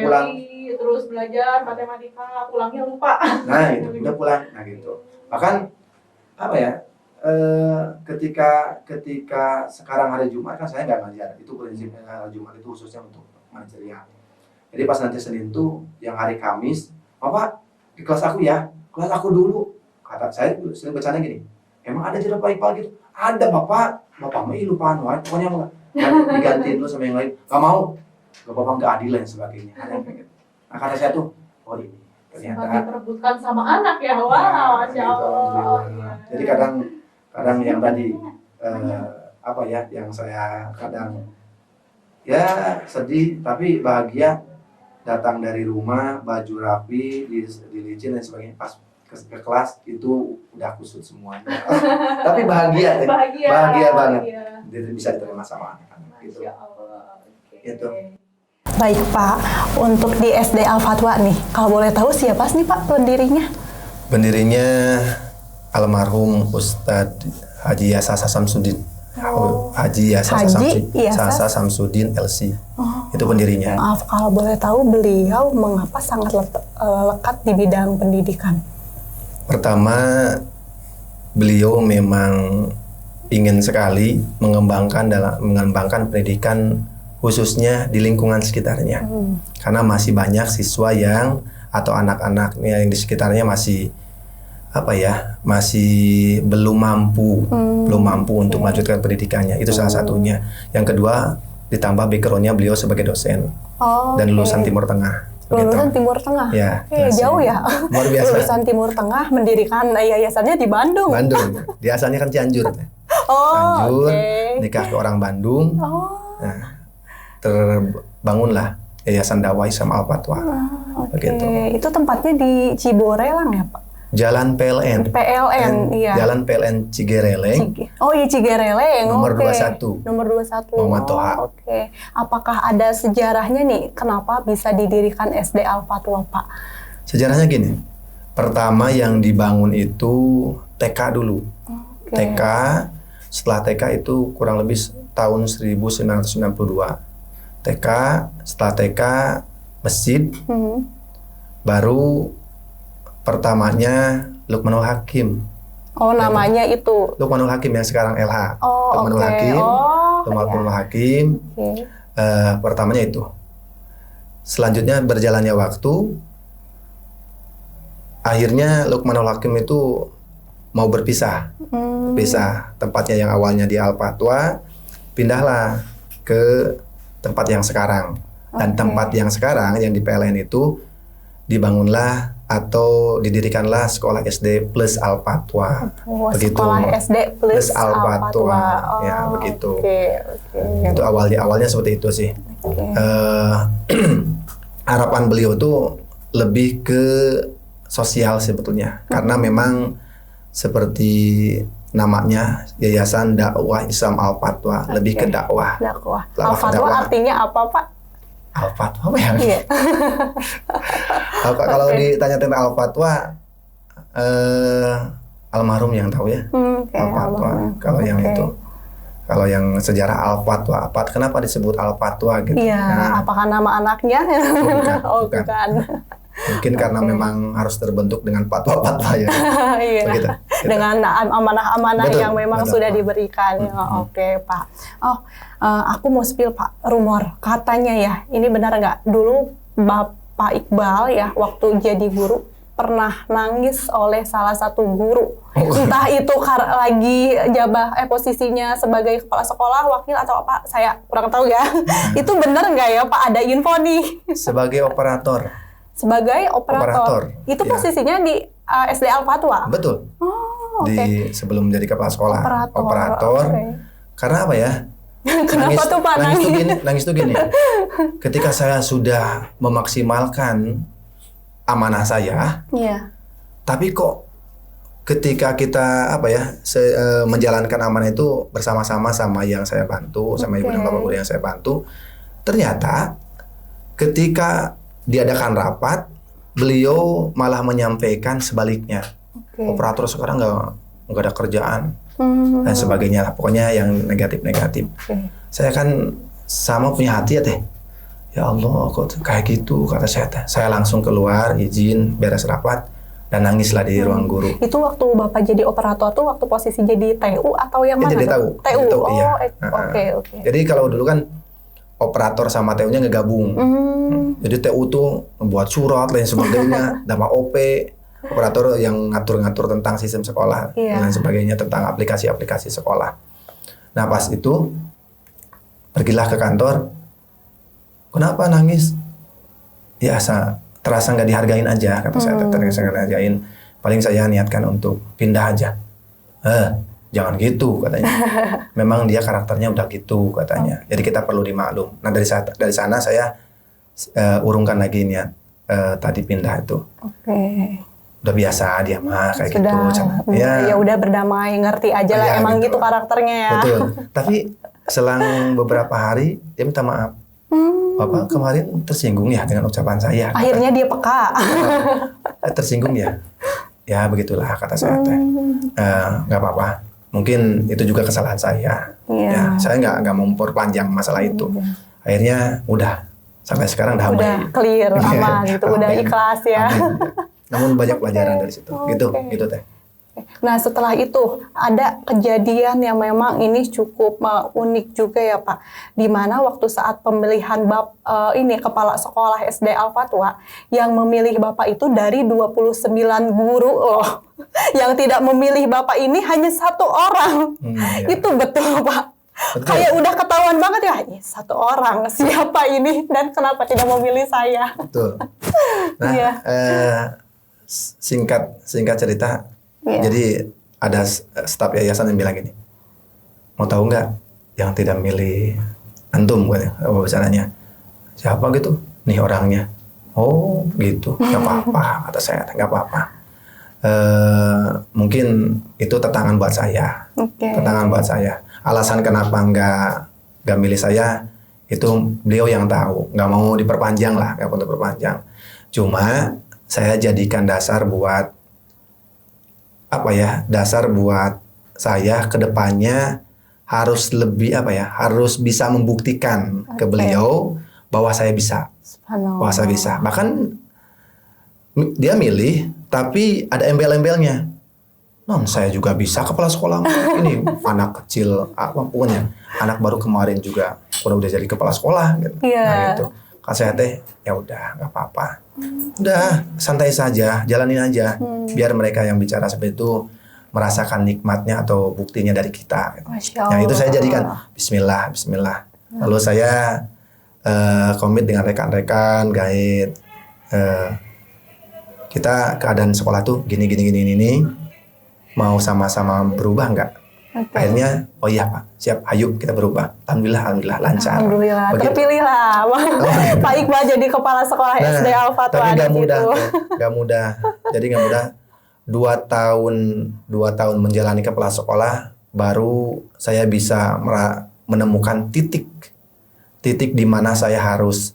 pulang. Terus belajar matematika, pulangnya lupa. Nah itu, udah pulang. Nah gitu. Bahkan apa ya? Ketika sekarang hari Jumat kan saya nggak ngajar. Itu prinsipnya Jumat itu khususnya untuk manajerial. Jadi pas nanti Senin tuh yang hari Kamis, Bapak di kelas aku ya, kelas aku dulu. Kata saya sering bercanda gini, emang ada jadwal Pak Iqbal gitu? Ada Bapak mah lupaan, pokoknya enggak. Digantiin dulu sama yang lain, nggak mau. Gak Bapak nggak adil dan sebagainya. Nah kata saya tuh, oh ini ternyata. Diperebutkan sama anak ya, wah, Masya Allah. Jadi kadang yang tadi yang saya kadang ya sedih tapi bahagia, datang dari rumah baju rapi dilicin dan sebagainya, pas ke kelas itu udah kusut semuanya. Tapi bahagia deh. Bahagia banget. Jadi bisa diterima sama anak-anak gitu. Masya Allah. Oke. Gitu. Baik Pak, untuk di SD Al-Fatwa nih, kalau boleh tahu siapa sih Pak pendirinya? Pendirinya almarhum Ustadz Haji Yasasa Samsudin. Haji Yasasa Samsudin LC. Itu pendirinya. Maaf kalau boleh tahu beliau mengapa sangat lekat di bidang pendidikan? Pertama, beliau memang ingin sekali mengembangkan pendidikan khususnya di lingkungan sekitarnya. Karena masih banyak siswa yang atau anak-anaknya yang di sekitarnya masih belum mampu untuk melanjutkan pendidikannya. Itu salah satunya. Yang kedua, ditambah backgroundnya beliau sebagai dosen dan lulusan Timur Tengah. Lulusan Timur Tengah? Ya. Jauh ya? Luar biasa. Lulusan Timur Tengah mendirikan yayasannya di Bandung? Bandung. Dia asalnya kan Cianjur. Cianjur, nikah ke orang Bandung. Nah, terbangunlah Yayasan Dakwah Islam Al-Fatwa. Begitu. Itu tempatnya di Ciborelang ya Pak? Jalan PLN. Iya. Jalan PLN Cigereleng. Cigereleng. Nomor 21. Nomor 21. Muhammad Toha. Oke. Apakah ada sejarahnya nih kenapa bisa didirikan SD Al-Fatwa, Pak? Sejarahnya gini. Pertama yang dibangun itu TK dulu. TK, setelah TK itu kurang lebih tahun 1992. TK, setelah TK masjid. Baru pertamanya Lukmanul Hakim. Namanya itu. Lukmanul Hakim yang sekarang LH. Lukmanul Hakim. Pertamanya itu. Selanjutnya berjalannya waktu, akhirnya Lukmanul Hakim itu mau berpisah. Berpisah. Tempatnya yang awalnya di Al-Fatwa, pindahlah ke tempat yang sekarang. Dan tempat yang sekarang yang di PLN itu dibangunlah atau didirikanlah sekolah SD plus Al-Fatwa. Begitu. Sekolah SD plus Al-Fatwa. Ya, begitu. Itu awalnya seperti itu sih. Harapan beliau tuh lebih ke sosial sebetulnya. Karena memang seperti namanya Yayasan Dakwah Islam Al-Fatwa, lebih ke dakwah. Al-Fatwa artinya apa, Pak? Al-Fatwa apa ya? Iya. Kalau ditanya tentang Al-Fatwa, almarhum yang tahu ya. Al-Fatwa. Kalau yang itu, kalau yang sejarah Al-Fatwa, kenapa disebut Al-Fatwa gitu? Iya. Apakah nama anaknya? Bukan. Mungkin karena memang harus terbentuk dengan fatwa-fatwa ya. Iya. Begitu. Dengan amanah-amanah yang memang sudah diberikan. Oke, Pak. Aku mau spill Pak, rumor katanya ya, ini benar nggak? Dulu Bapak Iqbal ya, waktu jadi guru pernah nangis oleh salah satu guru. Entah itu lagi posisinya sebagai kepala sekolah, wakil atau apa, saya kurang tahu ya. Itu benar nggak ya Pak? Ada info nih. Sebagai operator. Sebagai operator. Itu posisinya di SD Al-Fatwa? Betul. Sebelum jadi kepala sekolah. Operator. Karena apa ya? Kenapa tuh Pak nangis tuh gini. Ketika saya sudah memaksimalkan amanah saya, tapi kok ketika kita menjalankan amanah itu bersama-sama sama yang saya bantu, sama ibu dan bapak guru yang saya bantu, ternyata ketika diadakan rapat, beliau malah menyampaikan sebaliknya. Operator sekarang nggak ada kerjaan dan sebagainya lah. Pokoknya yang negatif-negatif. Saya kan sama punya hati ya teh. Ya Allah, kok kayak gitu kata saya teh. Saya langsung keluar, izin, beres rapat dan nangislah di ruang guru. Itu waktu Bapak jadi operator tuh waktu posisi jadi TU atau yang mana? Jadi TU. Iya. Oke. Jadi kalau dulu kan operator sama TU-nya ngegabung. Jadi TU tuh membuat surat lain sebagainya, nama OP, operator yang ngatur-ngatur tentang sistem sekolah dan sebagainya, tentang aplikasi-aplikasi sekolah. Nah pas itu pergilah ke kantor. Kenapa nangis? Ya terasa nggak dihargain aja, kata saya. Terasa nggak dihargain. Paling saya niatkan untuk pindah aja. Jangan gitu katanya. Memang dia karakternya udah gitu katanya. Jadi kita perlu dimaklum. Nah dari sana saya urungkan lagi niat tadi pindah itu. udah biasa dia mah kayak Sudah, gitu. ya udah berdamai, ngerti aja lah, Ya, emang gitu. gitu karakternya ya. Betul. Tapi selang beberapa hari dia minta maaf. Bapak kemarin tersinggung ya dengan ucapan saya. Akhirnya dia peka. Tersinggung ya. Ya begitulah kata saya teh. Nggak apa-apa. Mungkin itu juga kesalahan saya. Iya. Ya, saya nggak mau memperpanjang masalah itu. Akhirnya udah sampai sekarang damai. Udah clear, aman gitu, udah Amin. ikhlas ya. Amin. Namun banyak pelajaran dari situ. Gitu teh. Nah setelah itu ada kejadian yang memang ini cukup unik juga ya Pak, di mana waktu saat pemilihan ini kepala sekolah SD Al-Fatwa yang memilih Bapak itu dari 29 guru loh, yang tidak memilih Bapak ini hanya 1 orang. Iya. Itu betul Pak. Betul. Kayak udah ketahuan banget ya, 1 orang siapa ini dan kenapa tidak memilih saya. Betul. Nah, Iya. singkat cerita. Iya. Jadi ada staf yayasan yang bilang gini, mau tahu nggak yang tidak milih antum, wawancaranya siapa gitu, nih orangnya. Oh gitu, nggak apa-apa kata saya, nggak apa-apa. Mungkin itu tantangan buat saya, tantangan buat saya. Alasan kenapa nggak milih saya itu beliau yang tahu, nggak mau diperpanjang lah, nggak mau diperpanjang. Cuma saya jadikan dasar buat dasar buat saya ke depannya harus lebih harus bisa membuktikan ke beliau bahwa saya bisa. Bahwa saya bisa. Bahkan dia milih tapi ada embel-embelnya. Non, saya juga bisa kepala sekolah. Ini anak kecil apapun ya. Anak baru kemarin juga udah jadi kepala sekolah gitu. Iya. Nah, gitu. Kan saya ya udah nggak apa-apa. Udah santai saja, jalanin aja. Biar mereka yang bicara seperti itu merasakan nikmatnya atau buktinya dari kita. Masya Allah. Nah itu saya jadikan Bismillah. Lalu saya komit dengan rekan-rekan, guide. Kita keadaan sekolah tuh gini. Mau sama-sama berubah nggak? Akhirnya, oh iya Pak, siap, ayo kita berubah. Alhamdulillah lancar. Alhamdulillah, Begitu. terpilih lah Pak Iqbal jadi kepala sekolah SD Al-Fatwa. Tapi nggak di mudah, situ. nggak mudah. Jadi nggak mudah. 2 tahun menjalani kepala sekolah, baru saya bisa menemukan titik di mana saya harus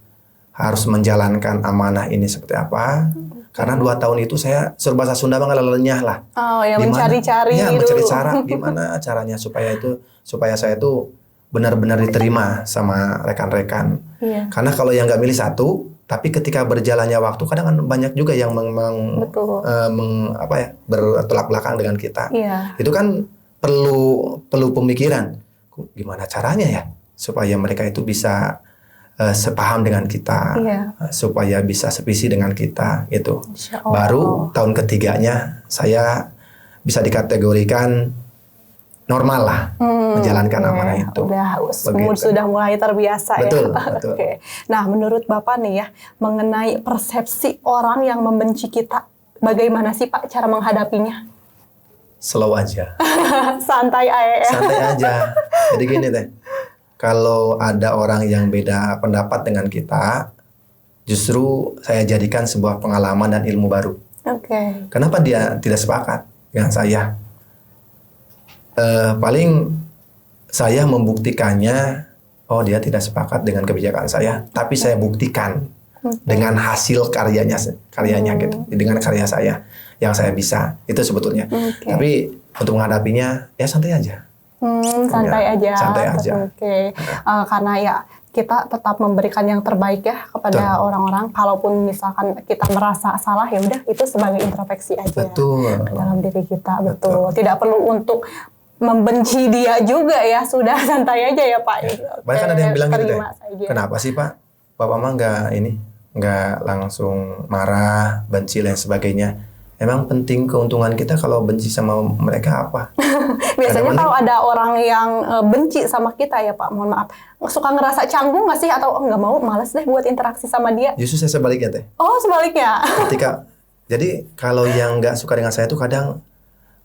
menjalankan amanah ini seperti apa. Karena 2 tahun itu saya serba bahasa Sunda banget lenyah lah. Oh ya, Gimana? mencari-cari Ya, dulu. mencari cara gimana caranya supaya saya itu benar-benar diterima sama rekan-rekan. Iya. Karena kalau yang nggak milih 1, tapi ketika berjalannya waktu kadang kan banyak juga yang Betul. bertolak belakang dengan kita. Iya. Itu kan perlu pemikiran. Gimana caranya ya supaya mereka itu bisa sepaham dengan kita, Iya. supaya bisa sevisi dengan kita gitu. Insya Allah. Baru tahun ketiganya saya bisa dikategorikan normal lah menjalankan amanah itu. Sudah mulai terbiasa Betul, ya. betul. Oke. Nah, menurut Bapak nih ya, mengenai persepsi orang yang membenci kita, bagaimana sih Pak cara menghadapinya? Slow aja. Santai aja. Santai aja. Jadi gini teh, kalau ada orang yang beda pendapat dengan kita, justru saya jadikan sebuah pengalaman dan ilmu baru. Oke. Kenapa dia tidak sepakat dengan saya? Paling saya membuktikannya, oh dia tidak sepakat dengan kebijakan saya, tapi saya buktikan dengan hasil karyanya gitu, dengan karya saya yang saya bisa, itu sebetulnya. Tapi untuk menghadapinya ya santai aja. Santai aja. Santai aja. Oke. Karena ya kita tetap memberikan yang terbaik ya kepada orang-orang. Kalaupun misalkan kita merasa salah, ya udah itu sebagai introspeksi aja. Betul. Ke dalam diri kita. Betul. Tidak perlu untuk membenci dia juga ya, sudah santai aja ya Pak. Banyak kan ada yang bilang gitu deh. Terima saja. Kenapa sih Pak? Bapak mah nggak langsung marah, benci dan sebagainya. Emang penting keuntungan kita kalau benci sama mereka apa? Biasanya kalau ada orang yang benci sama kita ya Pak, mohon maaf, suka ngerasa canggung nggak sih? Atau nggak mau, males deh buat interaksi sama dia? Justru saya sebaliknya teh. Oh sebaliknya? Jadi kalau yang nggak suka dengan saya tuh kadang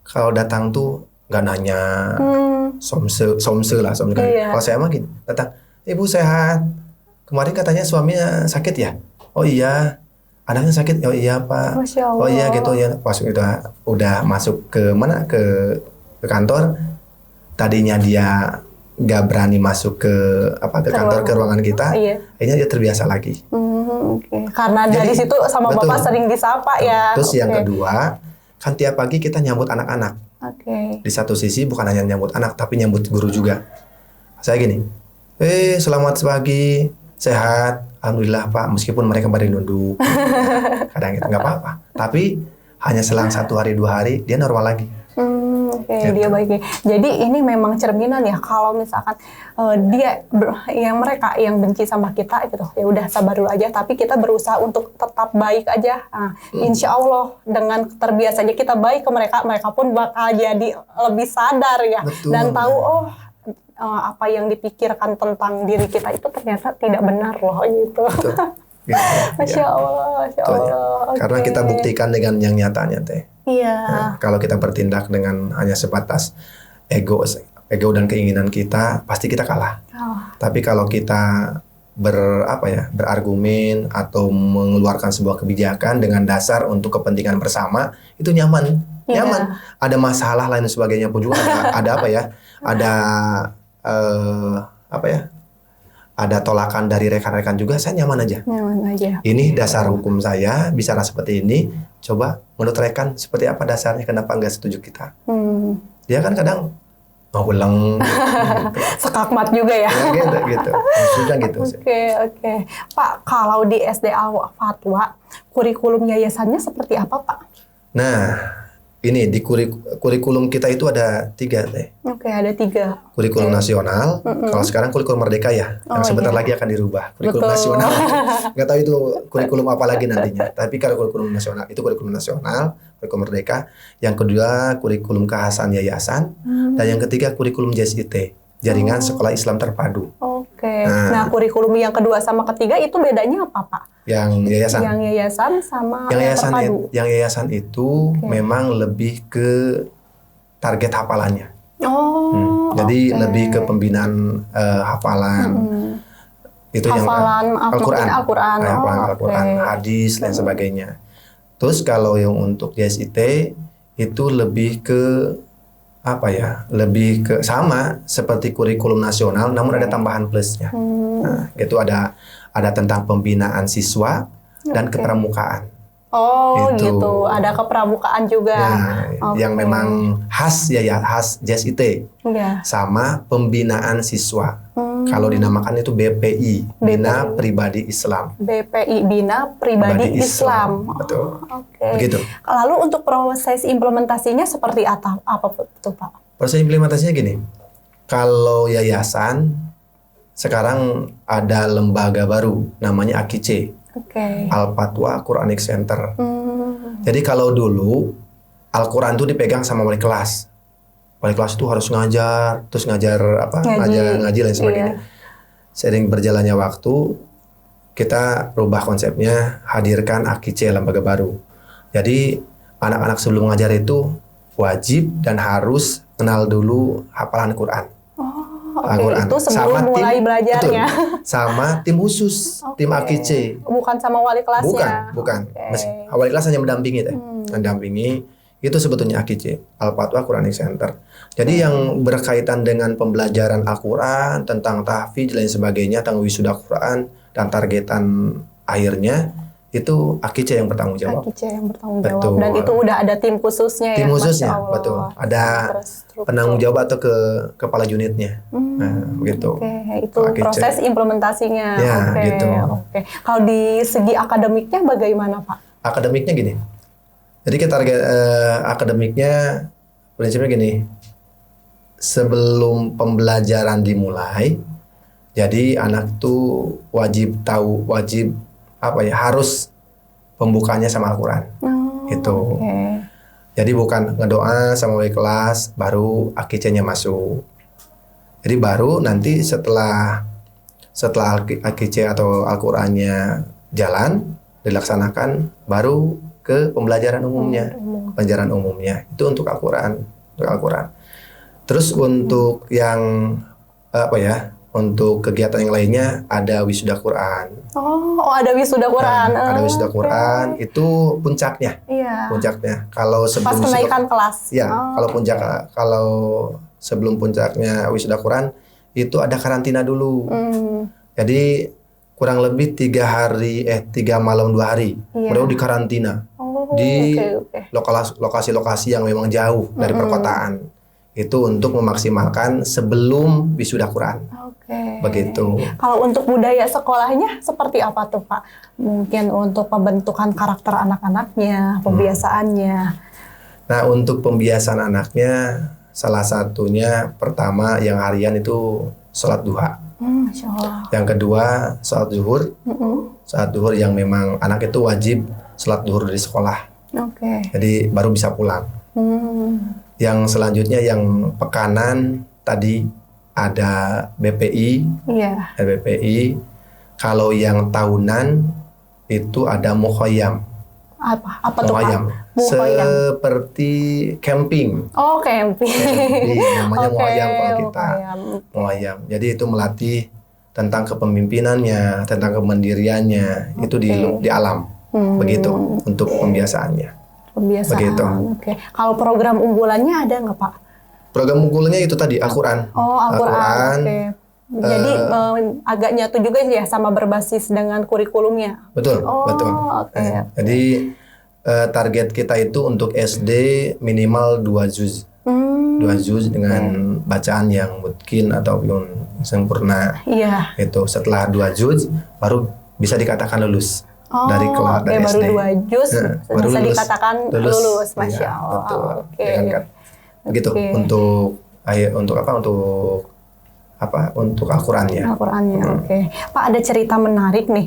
kalau datang tuh nggak nanya, somse lah. Iya. Kalau saya mah gini, datang, ibu sehat. Kemarin katanya suaminya sakit ya? Oh iya. Anaknya sakit, oh iya Pak, Masya oh iya Allah. gitu ya. Pas udah masuk ke mana ke kantor, tadinya dia nggak berani masuk ke ke kantor, ke ruangan kita, Iya. akhirnya dia terbiasa lagi. Oke. Karena dari Jadi, situ sama betul. Bapak sering disapa ya. Terus yang Oke. kedua, kan tiap pagi kita nyambut anak-anak. Oke. Di satu sisi bukan hanya nyambut anak, tapi nyambut guru juga. Saya gini, selamat pagi, sehat, alhamdulillah Pak. Meskipun mereka baru nunduk, kadang itu nggak apa-apa. Tapi hanya selang 1 hari 2 hari dia normal lagi. Oke, Gitu. dia baiknya. Jadi ini memang cerminan ya kalau misalkan mereka yang benci sama kita gitu, ya udah sabar dulu aja. Tapi kita berusaha untuk tetap baik aja. Nah, insya Allah dengan terbiasanya kita baik ke mereka, mereka pun bakal jadi lebih sadar ya. Betul. Dan tahu apa yang dipikirkan tentang diri kita itu ternyata tidak benar loh gitu. Betul. Gitu. Masya Ya, Allah, Masya itu aja. Allah. Karena Oke. kita buktikan dengan yang nyatanya teh. Iya. Nah, kalau kita bertindak dengan hanya sebatas ego dan keinginan kita, pasti kita kalah. Oh, Tapi kalau kita berargumen atau mengeluarkan sebuah kebijakan dengan dasar untuk kepentingan bersama, itu nyaman. Iya. Nyaman. Ada masalah lain sebagainya pun juga ada ada tolakan dari rekan-rekan juga, saya nyaman aja. nyaman aja. Ini dasar hukum saya, bicara seperti ini. Coba menurut rekan seperti apa dasarnya, kenapa nggak setuju kita? Dia kan kadang mau ulang Sekakmat juga ya. gitu. Maksudnya gitu sih. Oke. Pak, kalau di SD Al Fatwa, kurikulum yayasannya seperti apa, Pak? Nah, ini di kurikulum kita itu ada 3 teh. Oke, ada 3. Kurikulum nasional, kalau sekarang kurikulum merdeka ya, yang sebentar iya. lagi akan dirubah. Kurikulum Betul. nasional, nggak tahu itu kurikulum apa lagi nantinya. Tapi kalau kurikulum nasional, itu kurikulum nasional, kurikulum merdeka. Yang kedua, kurikulum kekhasan yayasan. Dan yang ketiga, kurikulum JSIT, Jaringan Sekolah Islam Terpadu. Oke. Nah, kurikulum yang kedua sama ketiga itu bedanya apa, Pak? Yang yayasan. Yang yayasan sama yang terpadu. Yang yayasan itu memang lebih ke target hafalannya. Jadi oke. lebih ke pembinaan hafalan. Itu Hafalan yang Al-Quran, Al-Quran. hafalan Oh, Al-Quran, oke. hadis dan sebagainya. Terus kalau yang untuk JSIT itu lebih ke lebih ke sama seperti kurikulum nasional, namun ada tambahan plusnya. Nah, itu ada tentang pembinaan siswa dan Oke. kepramukaan. Oh, Gitu. gitu. Ada kepramukaan juga. Nah, yang Oke. memang khas JSIT Iya. sama pembinaan siswa. Kalau dinamakan itu BPI, Bina Pribadi Islam. BPI Bina Pribadi Islam. Betul. Oke. Begitu. Lalu untuk proses implementasinya seperti apa tuh, Pak? Proses implementasinya gini. Kalau yayasan sekarang ada lembaga baru namanya AKIC, Oke. Al-Fatwa Quranic Center. Jadi kalau dulu Al-Quran itu dipegang sama wali kelas. Wali kelas itu harus ngajar, terus ngajar ngaji dan sebagainya. Sering berjalannya waktu, kita rubah konsepnya, hadirkan AKIC, lembaga baru. Jadi anak-anak sebelum ngajar itu wajib dan harus kenal dulu hafalan Quran. Oke, itu sebelum mulai belajarnya. Betul, sama tim khusus, tim AKIC. Bukan sama wali kelasnya. Bukan. Oke. Wali kelas hanya mendampingi teh. Mendampingi itu sebetulnya AKIC, Al-Fatwa Quranic Center. Jadi yang berkaitan dengan pembelajaran Al-Quran, tentang tahfidz dan sebagainya, tentang wisuda Quran dan targetan akhirnya itu AKIC yang bertanggung jawab. AKIC yang bertanggung jawab. Betul. Dan itu udah ada tim khususnya Tim ya. khususnya, Masya Allah. betul. Ada Terstruktur. penanggung jawab atau kepala unitnya. Nah, begitu. Oke, itu AKIC. proses implementasinya. Ya, Oke, gitu. Oke. Kalau di segi akademiknya bagaimana, Pak? Akademiknya gini. Jadi kita target akademiknya prinsipnya gini. Sebelum pembelajaran dimulai, jadi anak tuh harus pembukanya sama Al-Quran. Gitu. Oke. Jadi bukan ngedoa sama wali kelas baru AKIC-nya masuk. Jadi baru nanti setelah AKIC atau Al-Qurannya jalan dilaksanakan, baru ke pembelajaran umumnya. Pembelajaran umumnya itu untuk Al-Quran, Terus untuk yang untuk kegiatan yang lainnya ada wisuda Quran. Oh, ada wisuda Quran. Ada wisuda Oke. Quran, itu puncaknya. Iya. Puncaknya. Kalau Pas sebelum kenaikan kelas. ya, Oh. kalau sebelum puncaknya wisuda Quran itu ada karantina dulu. Jadi kurang lebih 3 malam 2 hari, Iya. baru di karantina Oh, di oke. lokasi-lokasi yang memang jauh dari perkotaan. Itu untuk memaksimalkan sebelum wisuda Quran. Oke. Begitu. Kalau untuk budaya sekolahnya seperti apa tuh Pak? Mungkin untuk pembentukan karakter anak-anaknya, pembiasaannya. Nah, untuk pembiasaan anaknya, salah satunya pertama yang harian itu sholat duha. Masya Allah. Yang kedua, sholat zuhur. Sholat zuhur yang memang anak itu wajib sholat zuhur di sekolah. Oke. Jadi baru bisa pulang. Yang selanjutnya yang pekanan tadi ada BPI. Iya. Ada BPI. Kalau yang tahunan itu ada mukhayyam. Apa tuh Pak? Mukhayyam. Mukhayyam. Seperti camping. Oh, camping. Namanya Oke, mukhayyam kalau kita. mukhayyam. Mukhayyam. Jadi itu melatih tentang kepemimpinannya, tentang kemandiriannya, itu di alam. Begitu untuk pembiasaannya. Pembiasaan. Begitu. Oke. Kalau program unggulannya ada nggak Pak? Program unggulannya itu tadi Al-Quran. Oh, Al-Quran. Oke. Jadi agak nyatu juga ya sama berbasis dengan kurikulumnya. Betul, Oh, betul. oke. Jadi target kita itu untuk SD minimal 2 juz. 2 juz dengan bacaan yang mungkin ataupun sempurna. Iya. Itu setelah 2 juz baru bisa dikatakan lulus. Oh, dari kelas oke, dari baru SD. 2 juz Baru bisa lulus. dikatakan lulus. Masya Iya, Allah. betul. Oke. Ya kan? Begitu Oke. untuk Al-Qurannya. Al-Qurannya, oke. Pak, ada cerita menarik nih.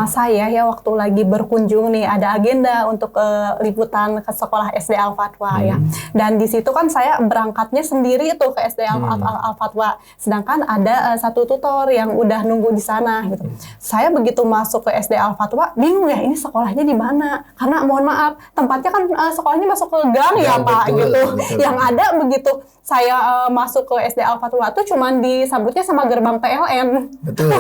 Saya ya waktu lagi berkunjung nih, ada agenda untuk liputan ke sekolah SD Al-Fatwa ya. Dan di situ kan saya berangkatnya sendiri tuh ke SD Al-Fatwa. Sedangkan ada satu tutor yang udah nunggu di sana gitu. Saya begitu masuk ke SD Al-Fatwa, bingung ya ini sekolahnya di mana. Karena mohon maaf, tempatnya kan sekolahnya masuk ke gang ya Pak betul, gitu. betul. Yang ada begitu saya masuk ke SD Al-Fatwa tuh cuman disambutnya sama gerbang PLN. Betul.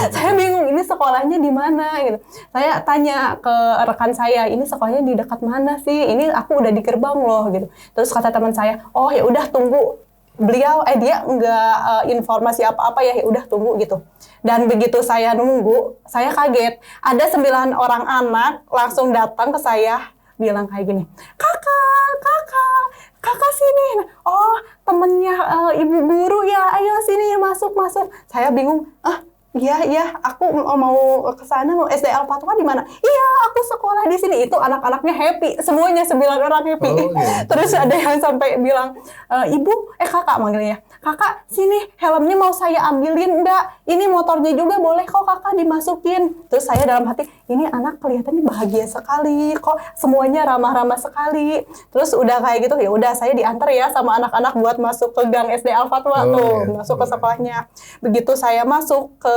Saya bingung ini sekolahnya di mana gitu. Saya tanya ke rekan saya, ini sekolahnya di dekat mana sih? Ini aku udah di gerbang loh gitu. Terus kata teman saya, oh ya udah tunggu beliau dia nggak informasi apa-apa ya udah tunggu gitu. Dan begitu saya nunggu, saya kaget. Ada 9 orang anak langsung datang ke saya bilang kayak gini, kakak sini. Oh, temennya ibu guru ya, ayo sini masuk. Saya bingung, iya, aku mau ke sana, mau SD Al-Fatwa di mana? Iya, aku sekolah di sini. Itu anak-anaknya happy, semuanya 9 orang happy. Oh, gitu. Terus ada yang sampai bilang, kakak manggilnya, kakak sini helmnya mau saya ambilin enggak? Ini motornya juga boleh kok kakak dimasukin. Terus saya dalam hati, ini anak kelihatannya bahagia sekali, kok semuanya ramah-ramah sekali. Terus udah kayak gitu, ya udah saya diantar ya sama anak-anak buat masuk ke gang SD Al-Fatwa masuk ke sekolahnya. Begitu saya masuk ke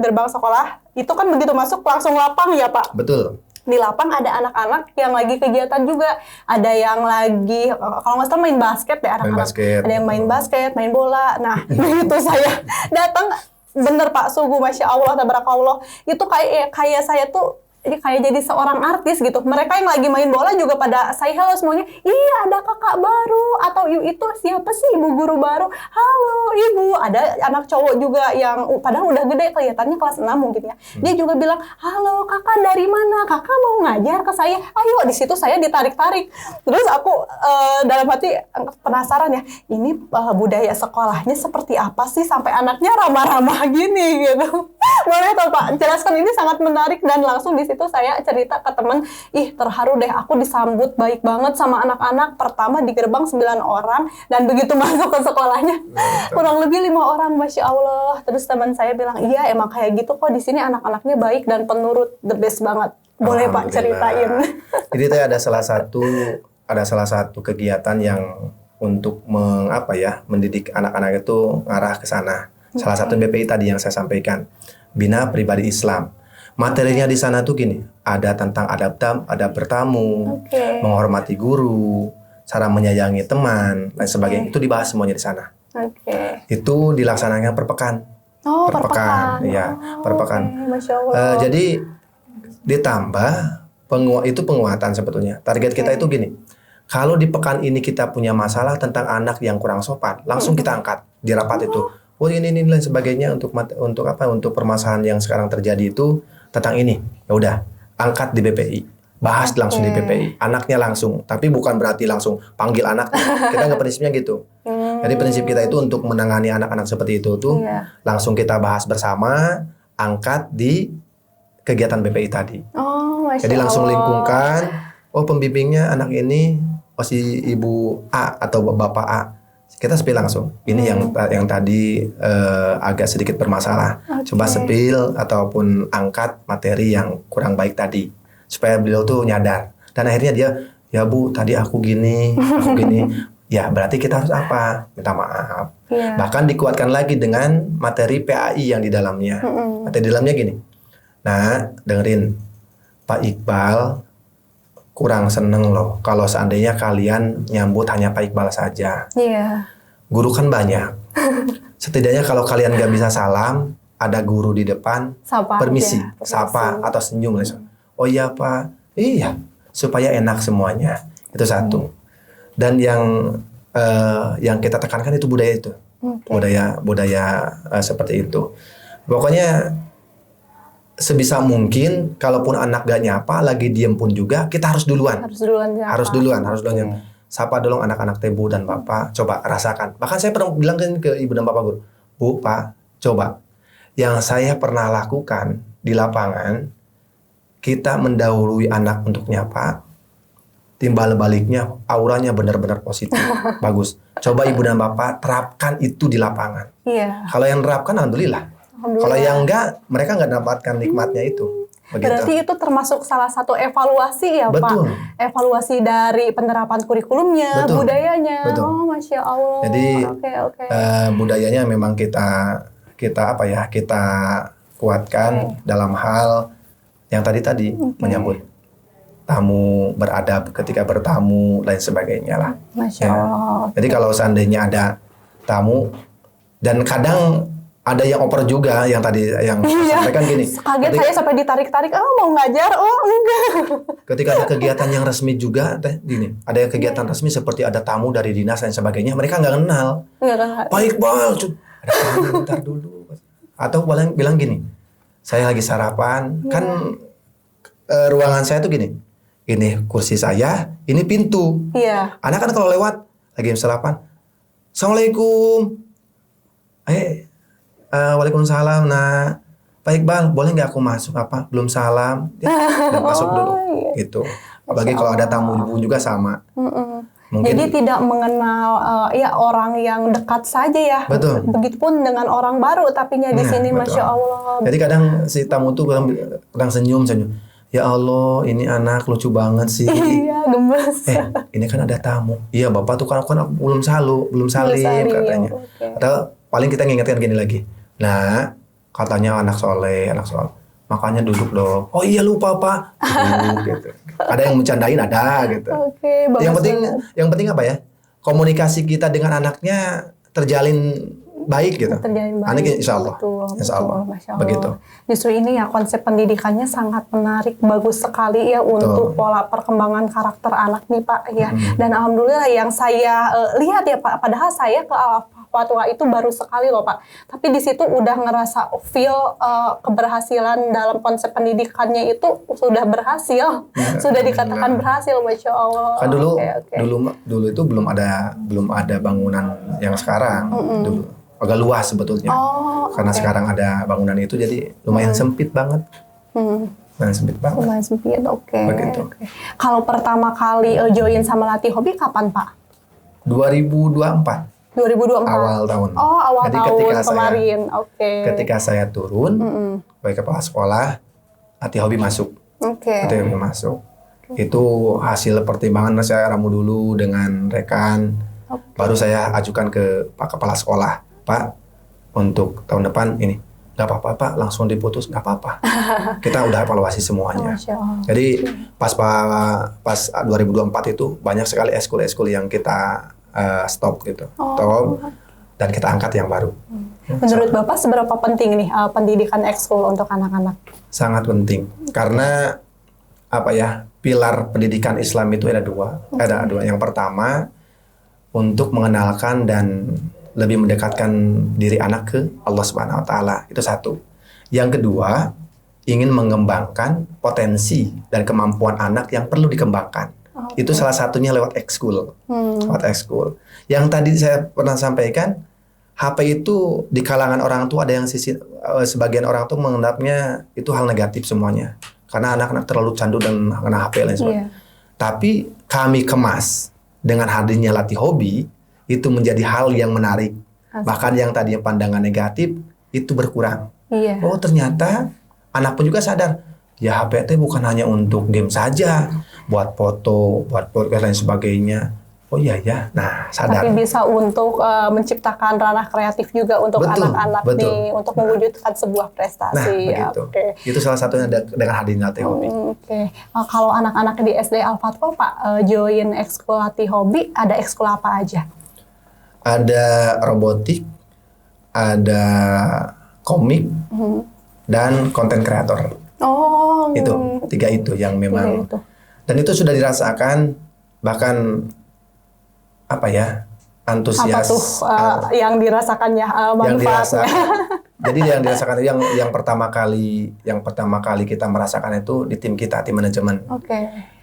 gerbang sekolah, itu kan begitu masuk langsung lapang ya Pak? Betul. Di lapang ada anak-anak yang lagi kegiatan juga. Ada yang lagi, kalau nggak salah main basket ya anak-anak. Ada yang main basket, main bola. Nah, begitu saya datang, bener Pak, sungguh Masya Allah, tabarakallah. Itu kayak saya tuh, kayak jadi seorang artis gitu. Mereka yang lagi main bola juga pada say hello semuanya. Iya, ada kakak baru. Atau itu siapa sih ibu guru baru? Halo ibu. Ada anak cowok juga yang padahal udah gede, kelihatannya kelas 6 mungkin ya. Dia juga bilang, halo kakak dari mana? Kakak mau ngajar ke saya? Ayo, di situ saya ditarik-tarik. Terus aku dalam hati penasaran ya, ini budaya sekolahnya seperti apa sih sampai anaknya ramah-ramah gini gitu. Boleh toh Pak, jelaskan, ini sangat menarik. Dan langsung di situ saya cerita ke teman, terharu deh, aku disambut baik banget sama anak-anak. Pertama di gerbang 9 orang, dan begitu masuk ke sekolahnya kurang lebih 5 orang, Masya Allah. Terus teman saya bilang, iya emang kayak gitu kok di sini anak-anaknya baik dan penurut, the best banget. Boleh Pak ceritain? Jadi itu ada salah satu kegiatan yang untuk mendidik anak-anak itu ngarah ke sana. Salah satu BPI tadi yang saya sampaikan, Bina Pribadi Islam. Materinya di sana tuh gini, ada tentang adab bertamu, menghormati guru, cara menyayangi teman, dan sebagainya. Itu dibahas semuanya di sana. Oke. Itu dilaksanakan per pekan. Oh, per pekan. Iya, per Oke, pekan. Masya Allah. Jadi ditambah itu penguatan sebetulnya. Target kita itu gini. Kalau di pekan ini kita punya masalah tentang anak yang kurang sopan, langsung kita angkat di rapat itu. Oh ini dan sebagainya untuk apa? Untuk permasalahan yang sekarang terjadi itu tentang ini. Ya udah, angkat di BPI. Bahas langsung di BPI. Anaknya langsung, tapi bukan berarti langsung panggil anak. Kita nggak prinsipnya gitu. Jadi prinsip kita itu untuk menangani anak-anak seperti itu tuh langsung kita bahas bersama, angkat di kegiatan BPI tadi. Oh, Masya Jadi langsung Allah. lingkungkan, oh pembimbingnya anak ini si ibu A atau bapak A. Kita spill langsung. Ini yang tadi agak sedikit bermasalah. Coba spill ataupun angkat materi yang kurang baik tadi supaya beliau tuh nyadar. Dan akhirnya dia, ya Bu, tadi aku gini. Ya berarti kita harus apa? Minta maaf. Bahkan dikuatkan lagi dengan materi PAI yang di dalamnya. Materi di dalamnya gini. Nah, dengerin, Pak Iqbal kurang seneng loh kalau seandainya kalian nyambut hanya Pak Iqbal saja. Iya. Guru kan banyak. Setidaknya kalau kalian gak bisa salam, ada guru di depan, Sapa permisi, aja, sapa atau senyum. Oh iya Pak, iya, supaya enak semuanya. Itu satu. Dan yang kita tekankan itu budaya itu, budaya seperti itu. Pokoknya sebisa mungkin, kalaupun anak gak nyapa, lagi diem pun juga, kita harus duluan. Harus duluan. Sapa dulu anak-anak Tebu dan Bapak, coba rasakan. Bahkan saya pernah bilang ke Ibu dan Bapak guru, Bu, Pak, coba. Yang saya pernah lakukan di lapangan, kita mendahului anak untuk nyapa, timbal baliknya, auranya benar-benar positif, bagus. Coba Ibu dan Bapak terapkan itu di lapangan. Iya. Kalau yang terapkan, alhamdulillah. Kalau yang enggak, mereka nggak dapatkan nikmatnya itu. Begitu. Berarti itu termasuk salah satu evaluasi ya Betul. Pak? Evaluasi dari penerapan kurikulumnya, budayanya. Betul. Oh, Masya Allah. Jadi Oke. budayanya memang kita kuatkan dalam hal yang tadi menyambut tamu, beradab ketika bertamu, lain sebagainya lah. Masya Allah. Jadi kalau seandainya ada tamu, dan kadang ada yang oper juga yang tadi yang sampaikan gini. Kaget saya sampai ditarik-tarik, mau ngajar, enggak. Ketika ada kegiatan yang resmi juga, gini, ada kegiatan resmi seperti ada tamu dari dinas dan sebagainya, mereka nggak kenal. Pak Iqbal, ada tamu, bentar dulu. Atau bilang gini, saya lagi sarapan, kan ruangan saya tuh gini, ini kursi saya, ini pintu. Iya. Anak kan kalau lewat lagi sarapan, Assalamualaikum. Waalaikumsalam. Nah, Pak Iqbal, boleh nggak aku masuk? Apa? Belum salam. Dan masuk dulu. Gitu. Apalagi kalau ada tamu ibu juga sama. Mungkin, jadi tidak mengenal orang yang dekat saja ya. Betul. Begitupun dengan orang baru, tapinya di sini, betul. Masya Allah. Jadi kadang si tamu tuh kadang senyum. Ya Allah, ini anak lucu banget sih. Iya, gemes. Ini kan ada tamu. Iya, Bapak tuh kan belum salim katanya. Atau paling kita ngingetin gini lagi. Nah, katanya anak soleh. Makanya duduk dong. Oh iya lupa Pak. Gitu. Ada yang bercandain ada gitu. Oke, yang penting apa ya? Komunikasi kita dengan anaknya terjalin baik gitu. Anaknya insya Allah. Insya Allah. Begitu. Justru ini ya konsep pendidikannya sangat menarik, bagus sekali ya untuk pola perkembangan karakter anak nih Pak ya. Dan alhamdulillah yang saya lihat ya Pak, padahal saya ke Fatwa itu baru sekali loh Pak. Tapi di situ udah ngerasa feel keberhasilan dalam konsep pendidikannya itu sudah berhasil, sudah dikatakan berhasil, Masya Allah. Kan dulu itu belum ada bangunan yang sekarang. Dulu agak luas sebetulnya. Karena sekarang ada bangunan itu jadi lumayan sempit banget. Lumayan sempit banget. Lumayan sempit, oke. Begitu. Kalau pertama kali join sama Latih Hobi kapan Pak? 2024. 2024. Awal tahun. Oh, awal jadi tahun kemarin. Ketika saya turun, sebagai kepala sekolah, Latih Hobi masuk. Latih Hobi masuk. Itu hasil pertimbangan saya ramu dulu dengan rekan. Baru saya ajukan ke Pak Kepala Sekolah. Pak, untuk tahun depan ini. Nggak apa-apa Pak, langsung diputus. Nggak apa-apa. Kita udah evaluasi semuanya. Jadi pas 2024 itu banyak sekali eskul yang kita stop gitu. dan kita angkat yang baru. Menurut Bapak seberapa penting nih pendidikan ekskul untuk anak-anak? Sangat penting karena pilar pendidikan Islam itu ada dua. Yang pertama untuk mengenalkan dan lebih mendekatkan diri anak ke Allah Subhanahu Wa Taala, itu satu. Yang kedua ingin mengembangkan potensi dan kemampuan anak yang perlu dikembangkan. Itu salah satunya lewat ekskul. Lewat ekskul. Yang tadi saya pernah sampaikan, HP itu di kalangan orang tua ada yang sebagian orang tuh menganggapnya itu hal negatif semuanya. Karena anak-anak terlalu candu dan kena HP lain sebagainya. Tapi kami kemas dengan hadirnya latih hobi itu menjadi hal yang menarik. Bahkan yang tadinya pandangan negatif itu berkurang. Oh ternyata anak pun juga sadar, ya HP itu bukan hanya untuk game saja, buat foto, buat podcast dan sebagainya. Oh iya ya, nah sadar. Tapi bisa untuk menciptakan ranah kreatif juga untuk anak-anak nih, untuk mewujudkan sebuah prestasi. Nah, begitu. Itu salah satunya dengan hadirnya latih hobi. Kalau anak-anak di SD Al-Fatwa, Pak, join ekskul latih hobi, ada ekskul apa aja? Ada robotik, ada komik, dan konten kreator. Itu 3 itu yang memang. Dan itu sudah dirasakan bahkan antusias. Apa tuh yang dirasakannya manfaatnya? Jadi yang dirasakan yang pertama kali kita merasakan itu di tim kita, tim manajemen.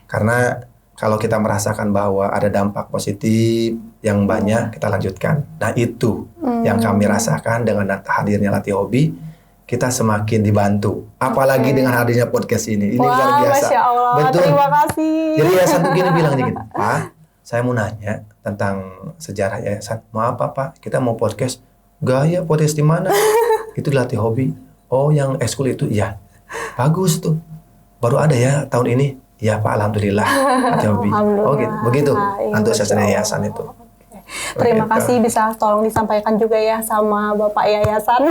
Karena kalau kita merasakan bahwa ada dampak positif yang banyak, kita lanjutkan. Nah itu yang kami rasakan dengan hadirnya latih hobi, kita semakin dibantu. Apalagi dengan hadirnya podcast ini. Ini luar biasa. Masya Allah, betul. Terima kasih. Jadi yayasan begini bilangnya gitu, Pak, saya mau nanya tentang sejarah yayasan. Maaf Pak, kita mau podcast. Gaya podcast di mana? Itu latih hobi. Oh yang ekskul itu, ya. Bagus tuh. Baru ada ya tahun ini. Ya Pak, alhamdulillah. Latih hobi. Oh gitu. Begitu. Antusias yayasan itu. Terima kasih, bisa tolong disampaikan juga ya sama Bapak Yayasan.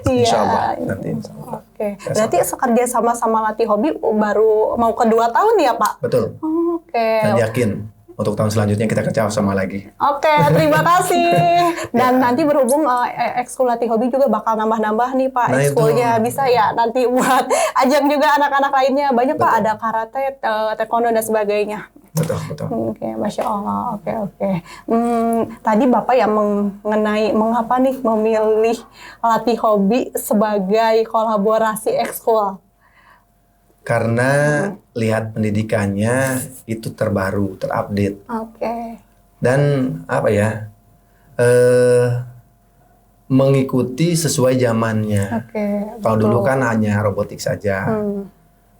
Insya Allah. Nanti insya Allah. Berarti kerja sama latih hobi baru mau ke-2 tahun ya Pak? Betul. Dan yakin untuk tahun selanjutnya kita kerja sama lagi. Terima kasih. Dan nanti berhubung ekskul latih hobi juga bakal nambah-nambah nih Pak ekskulnya. Bisa ya nanti buat ajak juga anak-anak lainnya. Banyak Pak, ada karate, taekwondo dan sebagainya. Betul. Masya Allah. Tadi Bapak yang mengenai mengapa nih memilih latih hobi sebagai kolaborasi ekskul? Karena lihat pendidikannya itu terbaru, terupdate. Dan mengikuti sesuai zamannya. Kalau dulu kan hanya robotik saja.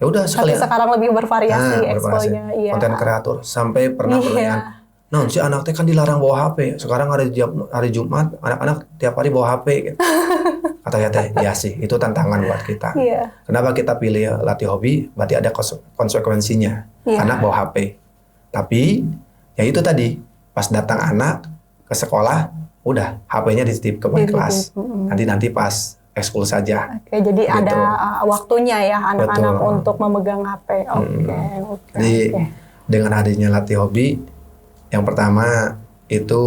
Ya udah sekalian. Tapi sekarang lebih bervariasi ekskulnya. Konten kreator sampai pernah pertanyaan. Nah, si anak teh kan dilarang bawa HP. Sekarang hari Jumat anak-anak tiap hari bawa HP gitu. Kata ya teh, ya sih, itu tantangan buat kita. Kenapa kita pilih latih hobi? Berarti ada konsekuensinya. Anak bawa HP. Tapi ya itu tadi, pas datang anak ke sekolah, udah HP-nya dititip ke kelas. Nanti pas ekskul saja. Jadi gitu. Ada waktunya ya anak-anak untuk memegang HP. Jadi dengan hadirnya latih hobi, yang pertama itu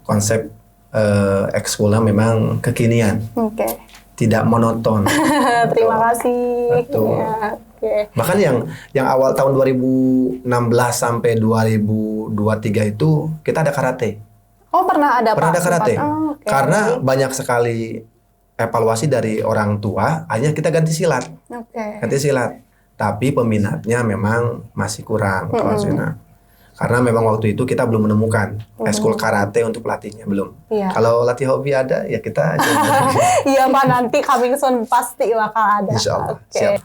konsep ekskulnya memang kekinian, tidak monoton. Terima kasih. Betul. Bahkan yang awal tahun 2016 sampai 2023 itu kita ada karate. Pernah ada karate. Karena banyak sekali evaluasi dari orang tua, akhirnya kita ganti silat. Ganti silat. Tapi peminatnya memang masih kurang. Karena memang waktu itu kita belum menemukan ekskul karate untuk pelatihnya, belum. Kalau latih hobi ada, ya kita Iya Pak, nanti coming soon pasti bakal ada. Insya Allah.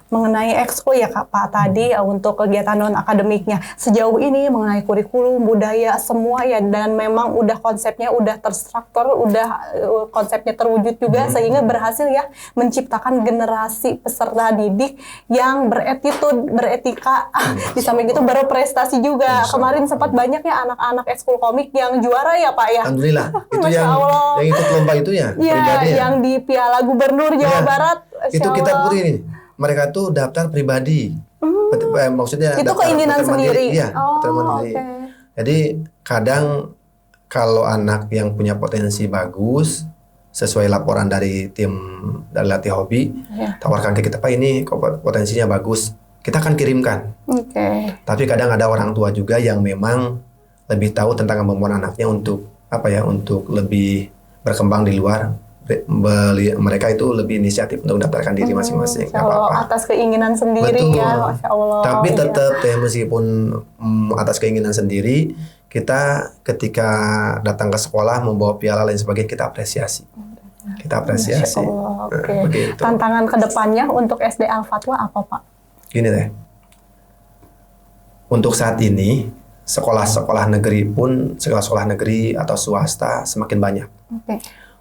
Mengenai ekskul ya Pak tadi untuk kegiatan non-akademiknya, sejauh ini mengenai kurikulum, budaya, semua ya, dan memang udah konsepnya udah terstruktur, udah konsepnya terwujud juga, sehingga berhasil ya menciptakan generasi peserta didik yang beretitude, beretika, di samping itu berprestasi juga. Kemarin sempat banyak ya anak-anak ekskul komik yang juara ya Pak ya. Alhamdulillah. Itu yang ikut lomba itu ya. Yang di Piala Gubernur Jawa Barat. Itu kita putih nih. Mereka tuh daftar pribadi. Maksudnya itu keinginan sendiri. Iya, mandiri. Jadi kadang kalau anak yang punya potensi bagus, sesuai laporan dari tim dari latih hobi, tawarkan ke kita, Pak, ini potensinya bagus, kita akan kirimkan. Tapi kadang ada orang tua juga yang memang lebih tahu tentang kemampuan anaknya untuk untuk lebih berkembang di luar. Mereka itu lebih inisiatif untuk mendaftarkan diri masing-masing. Nggak apa-apa. Atas keinginan sendiri. Betul. Ya, Masya Allah. Tapi tetap meskipun atas keinginan sendiri, kita ketika datang ke sekolah membawa piala lain sebagainya, kita apresiasi. Kita apresiasi. Begitu. Tantangan kedepannya untuk SD Al-Fatwa apa, Pak? Gini deh. Untuk saat ini sekolah-sekolah negeri pun, sekolah-sekolah negeri atau swasta semakin banyak.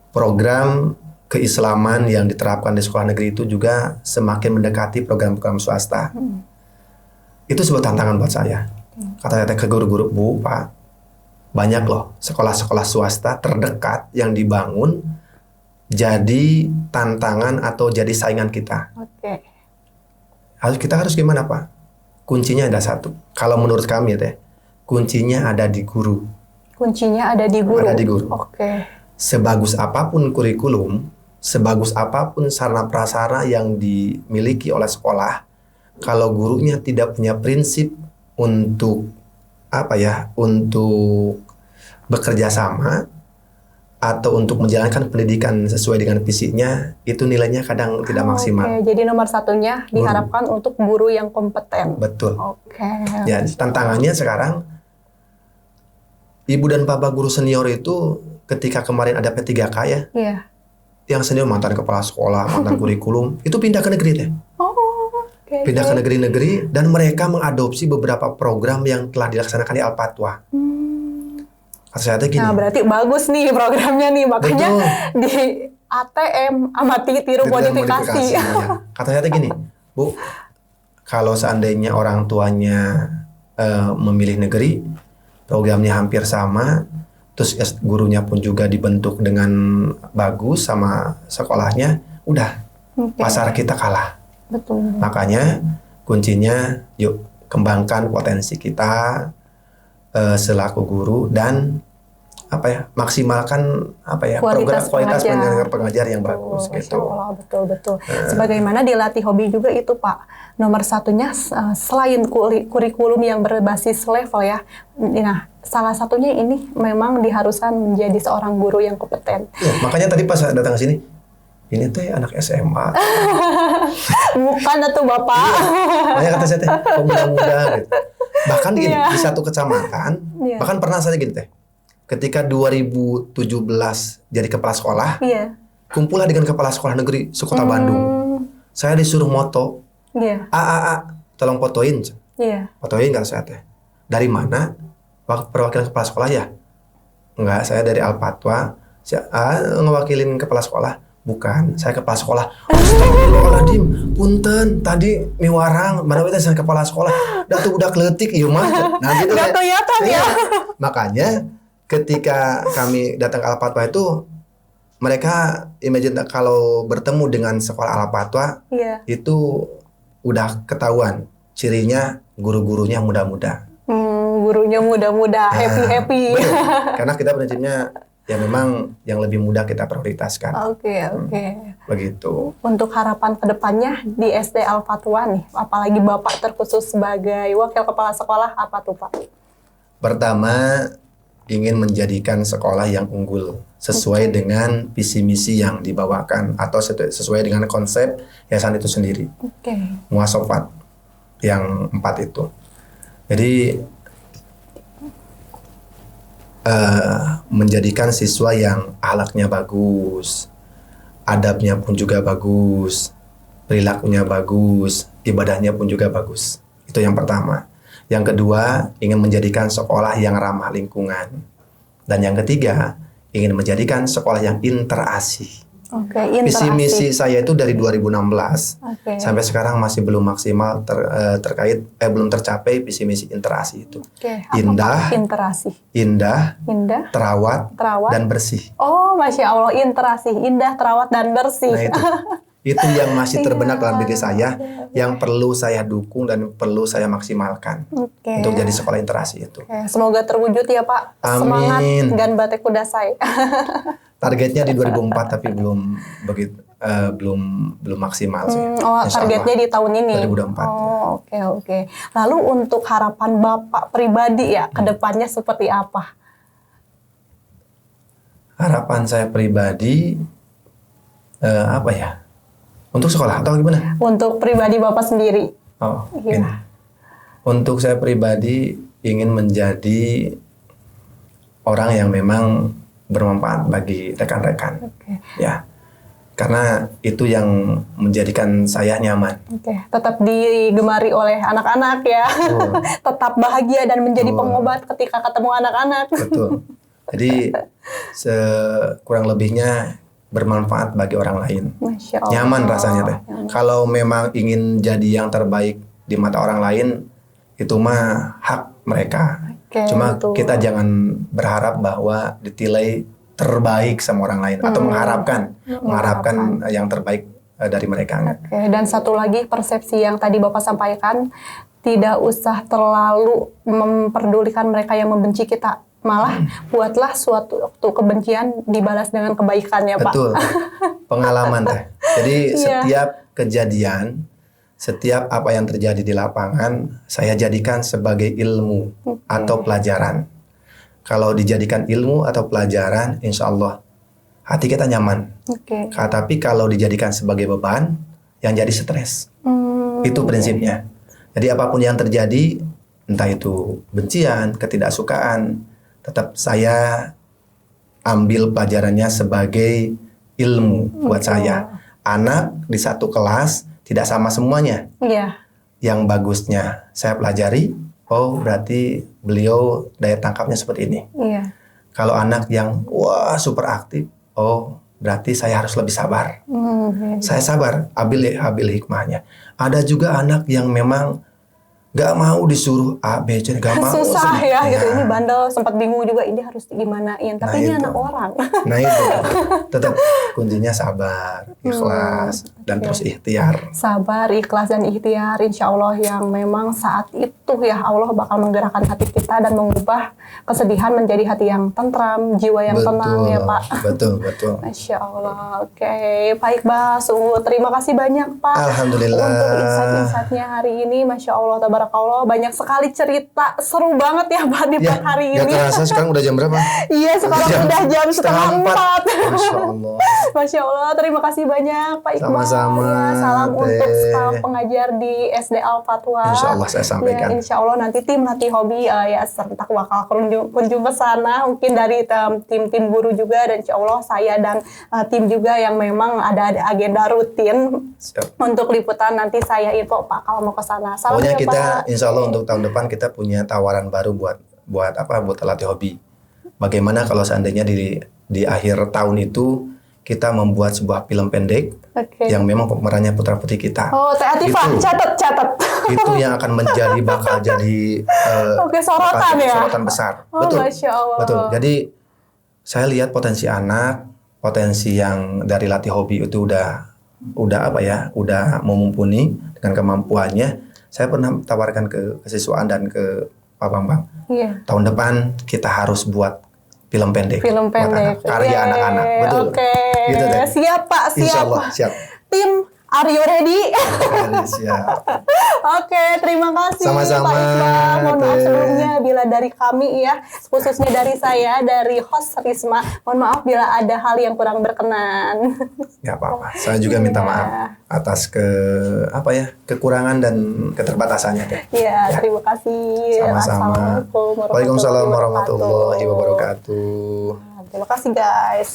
Program keislaman yang diterapkan di sekolah negeri itu juga semakin mendekati program-program swasta. Itu sebuah tantangan buat saya. Kata saya ke guru-guru, Bu, Pak, banyak loh sekolah-sekolah swasta terdekat yang dibangun jadi tantangan atau jadi saingan kita. Kita harus gimana, Pak? Kuncinya ada satu. Kalau menurut kami kuncinya ada di guru. Kuncinya ada di guru. Ada di guru. Sebagus apapun kurikulum, sebagus apapun sarana prasarana yang dimiliki oleh sekolah, kalau gurunya tidak punya prinsip untuk untuk bekerja sama atau untuk menjalankan pendidikan sesuai dengan visinya, itu nilainya kadang tidak maksimal. Jadi nomor satunya diharapkan untuk guru yang kompeten. Betul. Ya, tantangannya sekarang, ibu dan bapak guru senior itu ketika kemarin ada P3K yang senior mantan kepala sekolah, mantan kurikulum, itu pindah ke negeri pindah ke negeri-negeri dan mereka mengadopsi beberapa program yang telah dilaksanakan di Al-Fatwa. Nah, berarti bagus nih programnya nih, makanya di ATM amati tiru modifikasi. Kata saya gini, Bu, kalau seandainya orang tuanya memilih negeri, programnya hampir sama, terus gurunya pun juga dibentuk dengan bagus sama sekolahnya, udah pasar kita kalah. Betul. Makanya kuncinya, yuk kembangkan potensi kita selaku guru dan maksimalkan kualitas pengajar yang bagus gitu. Betul. Sebagaimana di latih hobi juga itu, Pak, nomor satunya selain kurikulum yang berbasis level ya. Nah, salah satunya ini memang diharuskan menjadi seorang guru yang kompeten. Ya, makanya tadi pas datang ke sini, ini anak SMA. Bukan tuh, Bapak. Makanya kata saya kok muda-muda gitu. Bahkan gini, di satu kecamatan, bahkan pernah saya gini ketika 2017 jadi kepala sekolah, kumpullah dengan kepala sekolah negeri sekota Bandung. Saya disuruh moto, tolong fotoin. Fotoin kan saya dari mana? Perwakilan kepala sekolah ya? Enggak, saya dari Al-Fatwa. Ngewakilin kepala sekolah. Bukan, saya kepala sekolah. Astagfirullahaladzim, punten, tadi miwarang, mana saya kepala sekolah. Datu udah keletik, iya mah. Nah gitu ya. Makanya ketika kami datang ke Al-Fatwa itu, mereka imagine kalau bertemu dengan sekolah Al-Fatwa, itu udah ketahuan cirinya guru-gurunya muda-muda. Gurunya muda-muda, happy-happy. Karena kita prinsipnya ya memang yang lebih muda kita prioritaskan. Oke. Begitu. Untuk harapan kedepannya di SD Al-Fatwa nih, apalagi Bapak terkhusus sebagai wakil kepala sekolah, apa tuh, Pak? Pertama, ingin menjadikan sekolah yang unggul sesuai dengan visi misi yang dibawakan atau sesuai dengan konsep yayasan itu sendiri. Muasofat yang 4 itu. Jadi menjadikan siswa yang akhlaknya bagus, adabnya pun juga bagus, perilakunya bagus, ibadahnya pun juga bagus. Itu yang pertama. Yang kedua, ingin menjadikan sekolah yang ramah lingkungan. Dan yang ketiga, ingin menjadikan sekolah yang interasi. Visi misi saya itu dari 2016 sampai sekarang masih belum maksimal belum tercapai visi misi interasi itu. Indah, terawat, dan bersih. Oh, Masya Allah, interasi, indah, terawat, dan bersih. Nah itu. Itu yang masih terbenak Iya. dalam diri saya, yang perlu saya dukung dan perlu saya maksimalkan Oke. untuk jadi sekolah literasi itu. Oke, semoga terwujud ya Pak. Semangat Amin. Ganbate Kudasai. Targetnya di 2004 tapi belum begitu belum maksimal sih. Oh, Insya targetnya Allah. di tahun ini. 2024, Oh, oke. Lalu untuk harapan Bapak pribadi ya, ke depannya seperti apa? Harapan saya pribadi apa ya? Untuk sekolah atau gimana? Untuk pribadi Bapak sendiri. Oh, Iya. gini. Untuk saya pribadi ingin menjadi orang yang memang bermanfaat bagi rekan-rekan. Oke. Ya. Karena itu yang menjadikan saya nyaman. Oke, tetap digemari oleh anak-anak ya. Betul. Tetap bahagia dan menjadi Betul. pengobat ketika ketemu anak-anak. Betul. Jadi kurang lebihnya bermanfaat bagi orang lain. Masya Allah. Nyaman rasanya teh. Kalau memang ingin jadi yang terbaik di mata orang lain, itu mah hak mereka. Oke, Cuma betul. kita jangan berharap bahwa ditilai terbaik sama orang lain atau mengharapkan yang terbaik dari mereka. Oke, dan satu lagi persepsi yang tadi Bapak sampaikan, tidak usah terlalu memperdulikan mereka yang membenci kita. Malah buatlah suatu kebencian dibalas dengan kebaikan ya Pak. Betul. Pengalaman teh. Jadi Iya. setiap kejadian, setiap apa yang terjadi di lapangan, saya jadikan sebagai ilmu atau pelajaran. Kalau dijadikan ilmu atau pelajaran, insya Allah hati kita nyaman. Oke. Tapi kalau dijadikan sebagai beban, yang jadi stres. Itu prinsipnya. Jadi apapun yang terjadi, entah itu bencian, ketidaksukaan, tetap saya ambil pelajarannya sebagai ilmu buat saya. Anak di satu kelas tidak sama semuanya. Iya. Yang bagusnya saya pelajari, oh berarti beliau daya tangkapnya seperti ini. Iya. Kalau anak yang wah super aktif, oh berarti saya harus lebih sabar. Saya sabar, ambil hikmahnya. Ada juga anak yang memang gak mau disuruh A, B, C, gak mau. Susah ya gitu. Ya. Ini bandel, sempat bingung juga ini harus gimanain. Tapi Nah, ini itu. anak orang. Nah itu, tetap kuncinya sabar, ikhlas, dan terus ikhtiar. Sabar, ikhlas, dan ikhtiar, insya Allah yang memang saat itu ya Allah bakal menggerakkan hati kita dan mengubah kesedihan menjadi hati yang tentram, jiwa yang tenang ya Pak. Betul. Masya Allah, oke. Pak Iqbal, sungguh terima kasih banyak Pak. Alhamdulillah. Untuk insight-insightnya hari ini, Masya Allah, tabarakallah, banyak sekali cerita seru banget ya Pak di Ya, hari gak ini. kerasa sekarang udah jam berapa? Iya, sekarang udah jam setengah 4. Masya Allah. Masya Allah, terima kasih banyak Pak Iqbal. Sama-sama, Ya, salam Teh. untuk staf pengajar di SD Al Fatwa. Insya Allah saya sampaikan. Ya, insya Allah nanti tim Latih Hobi ya serentak bakal kunjung ke sana. Mungkin dari tim guru juga, dan insya Allah saya dan tim juga yang memang ada agenda rutin Siap. untuk liputan. Nanti saya info Pak kalau mau ke sana. Salam Pokoknya ya, kita Pak. insya Allah untuk tahun depan kita punya tawaran baru buat Latih Hobi. Bagaimana kalau seandainya di akhir tahun itu kita membuat sebuah film pendek Oke. yang memang pemerannya putra putri kita. Oh, Teh Atifah, Itu. catat. Itu yang akan bakal jadi Oke, sorotan ya? sorotan besar. Oh, Betul. Masya Allah. Betul. Jadi saya lihat potensi anak, potensi yang dari Latih Hobi itu udah mau mumpuni dengan kemampuannya. Saya pernah tawarkan ke kesiswaan dan ke Pak Bambang. Iya. Tahun depan kita harus buat film pendek. Film buat pendek. anak, karya Yeay, anak-anak. Betul. Oke. Gitu deh. Siap Pak, siap. Insya Allah, siap. Tim, are you ready? Siap. Oke, terima kasih Sama-sama, Pak Iqbal. Mohon maaf Teh. sebelumnya bila dari kami ya, khususnya dari saya, dari host Risma. Mohon maaf bila ada hal yang kurang berkenan. Nggak apa-apa. Saya juga minta Iya. maaf atas kekurangan dan keterbatasannya. Teh. Ya, terima kasih. Sama-sama. Assalamualaikum Waalaikumsalam warahmatullahi wabarakatuh. Terima kasih guys.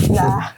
Ya.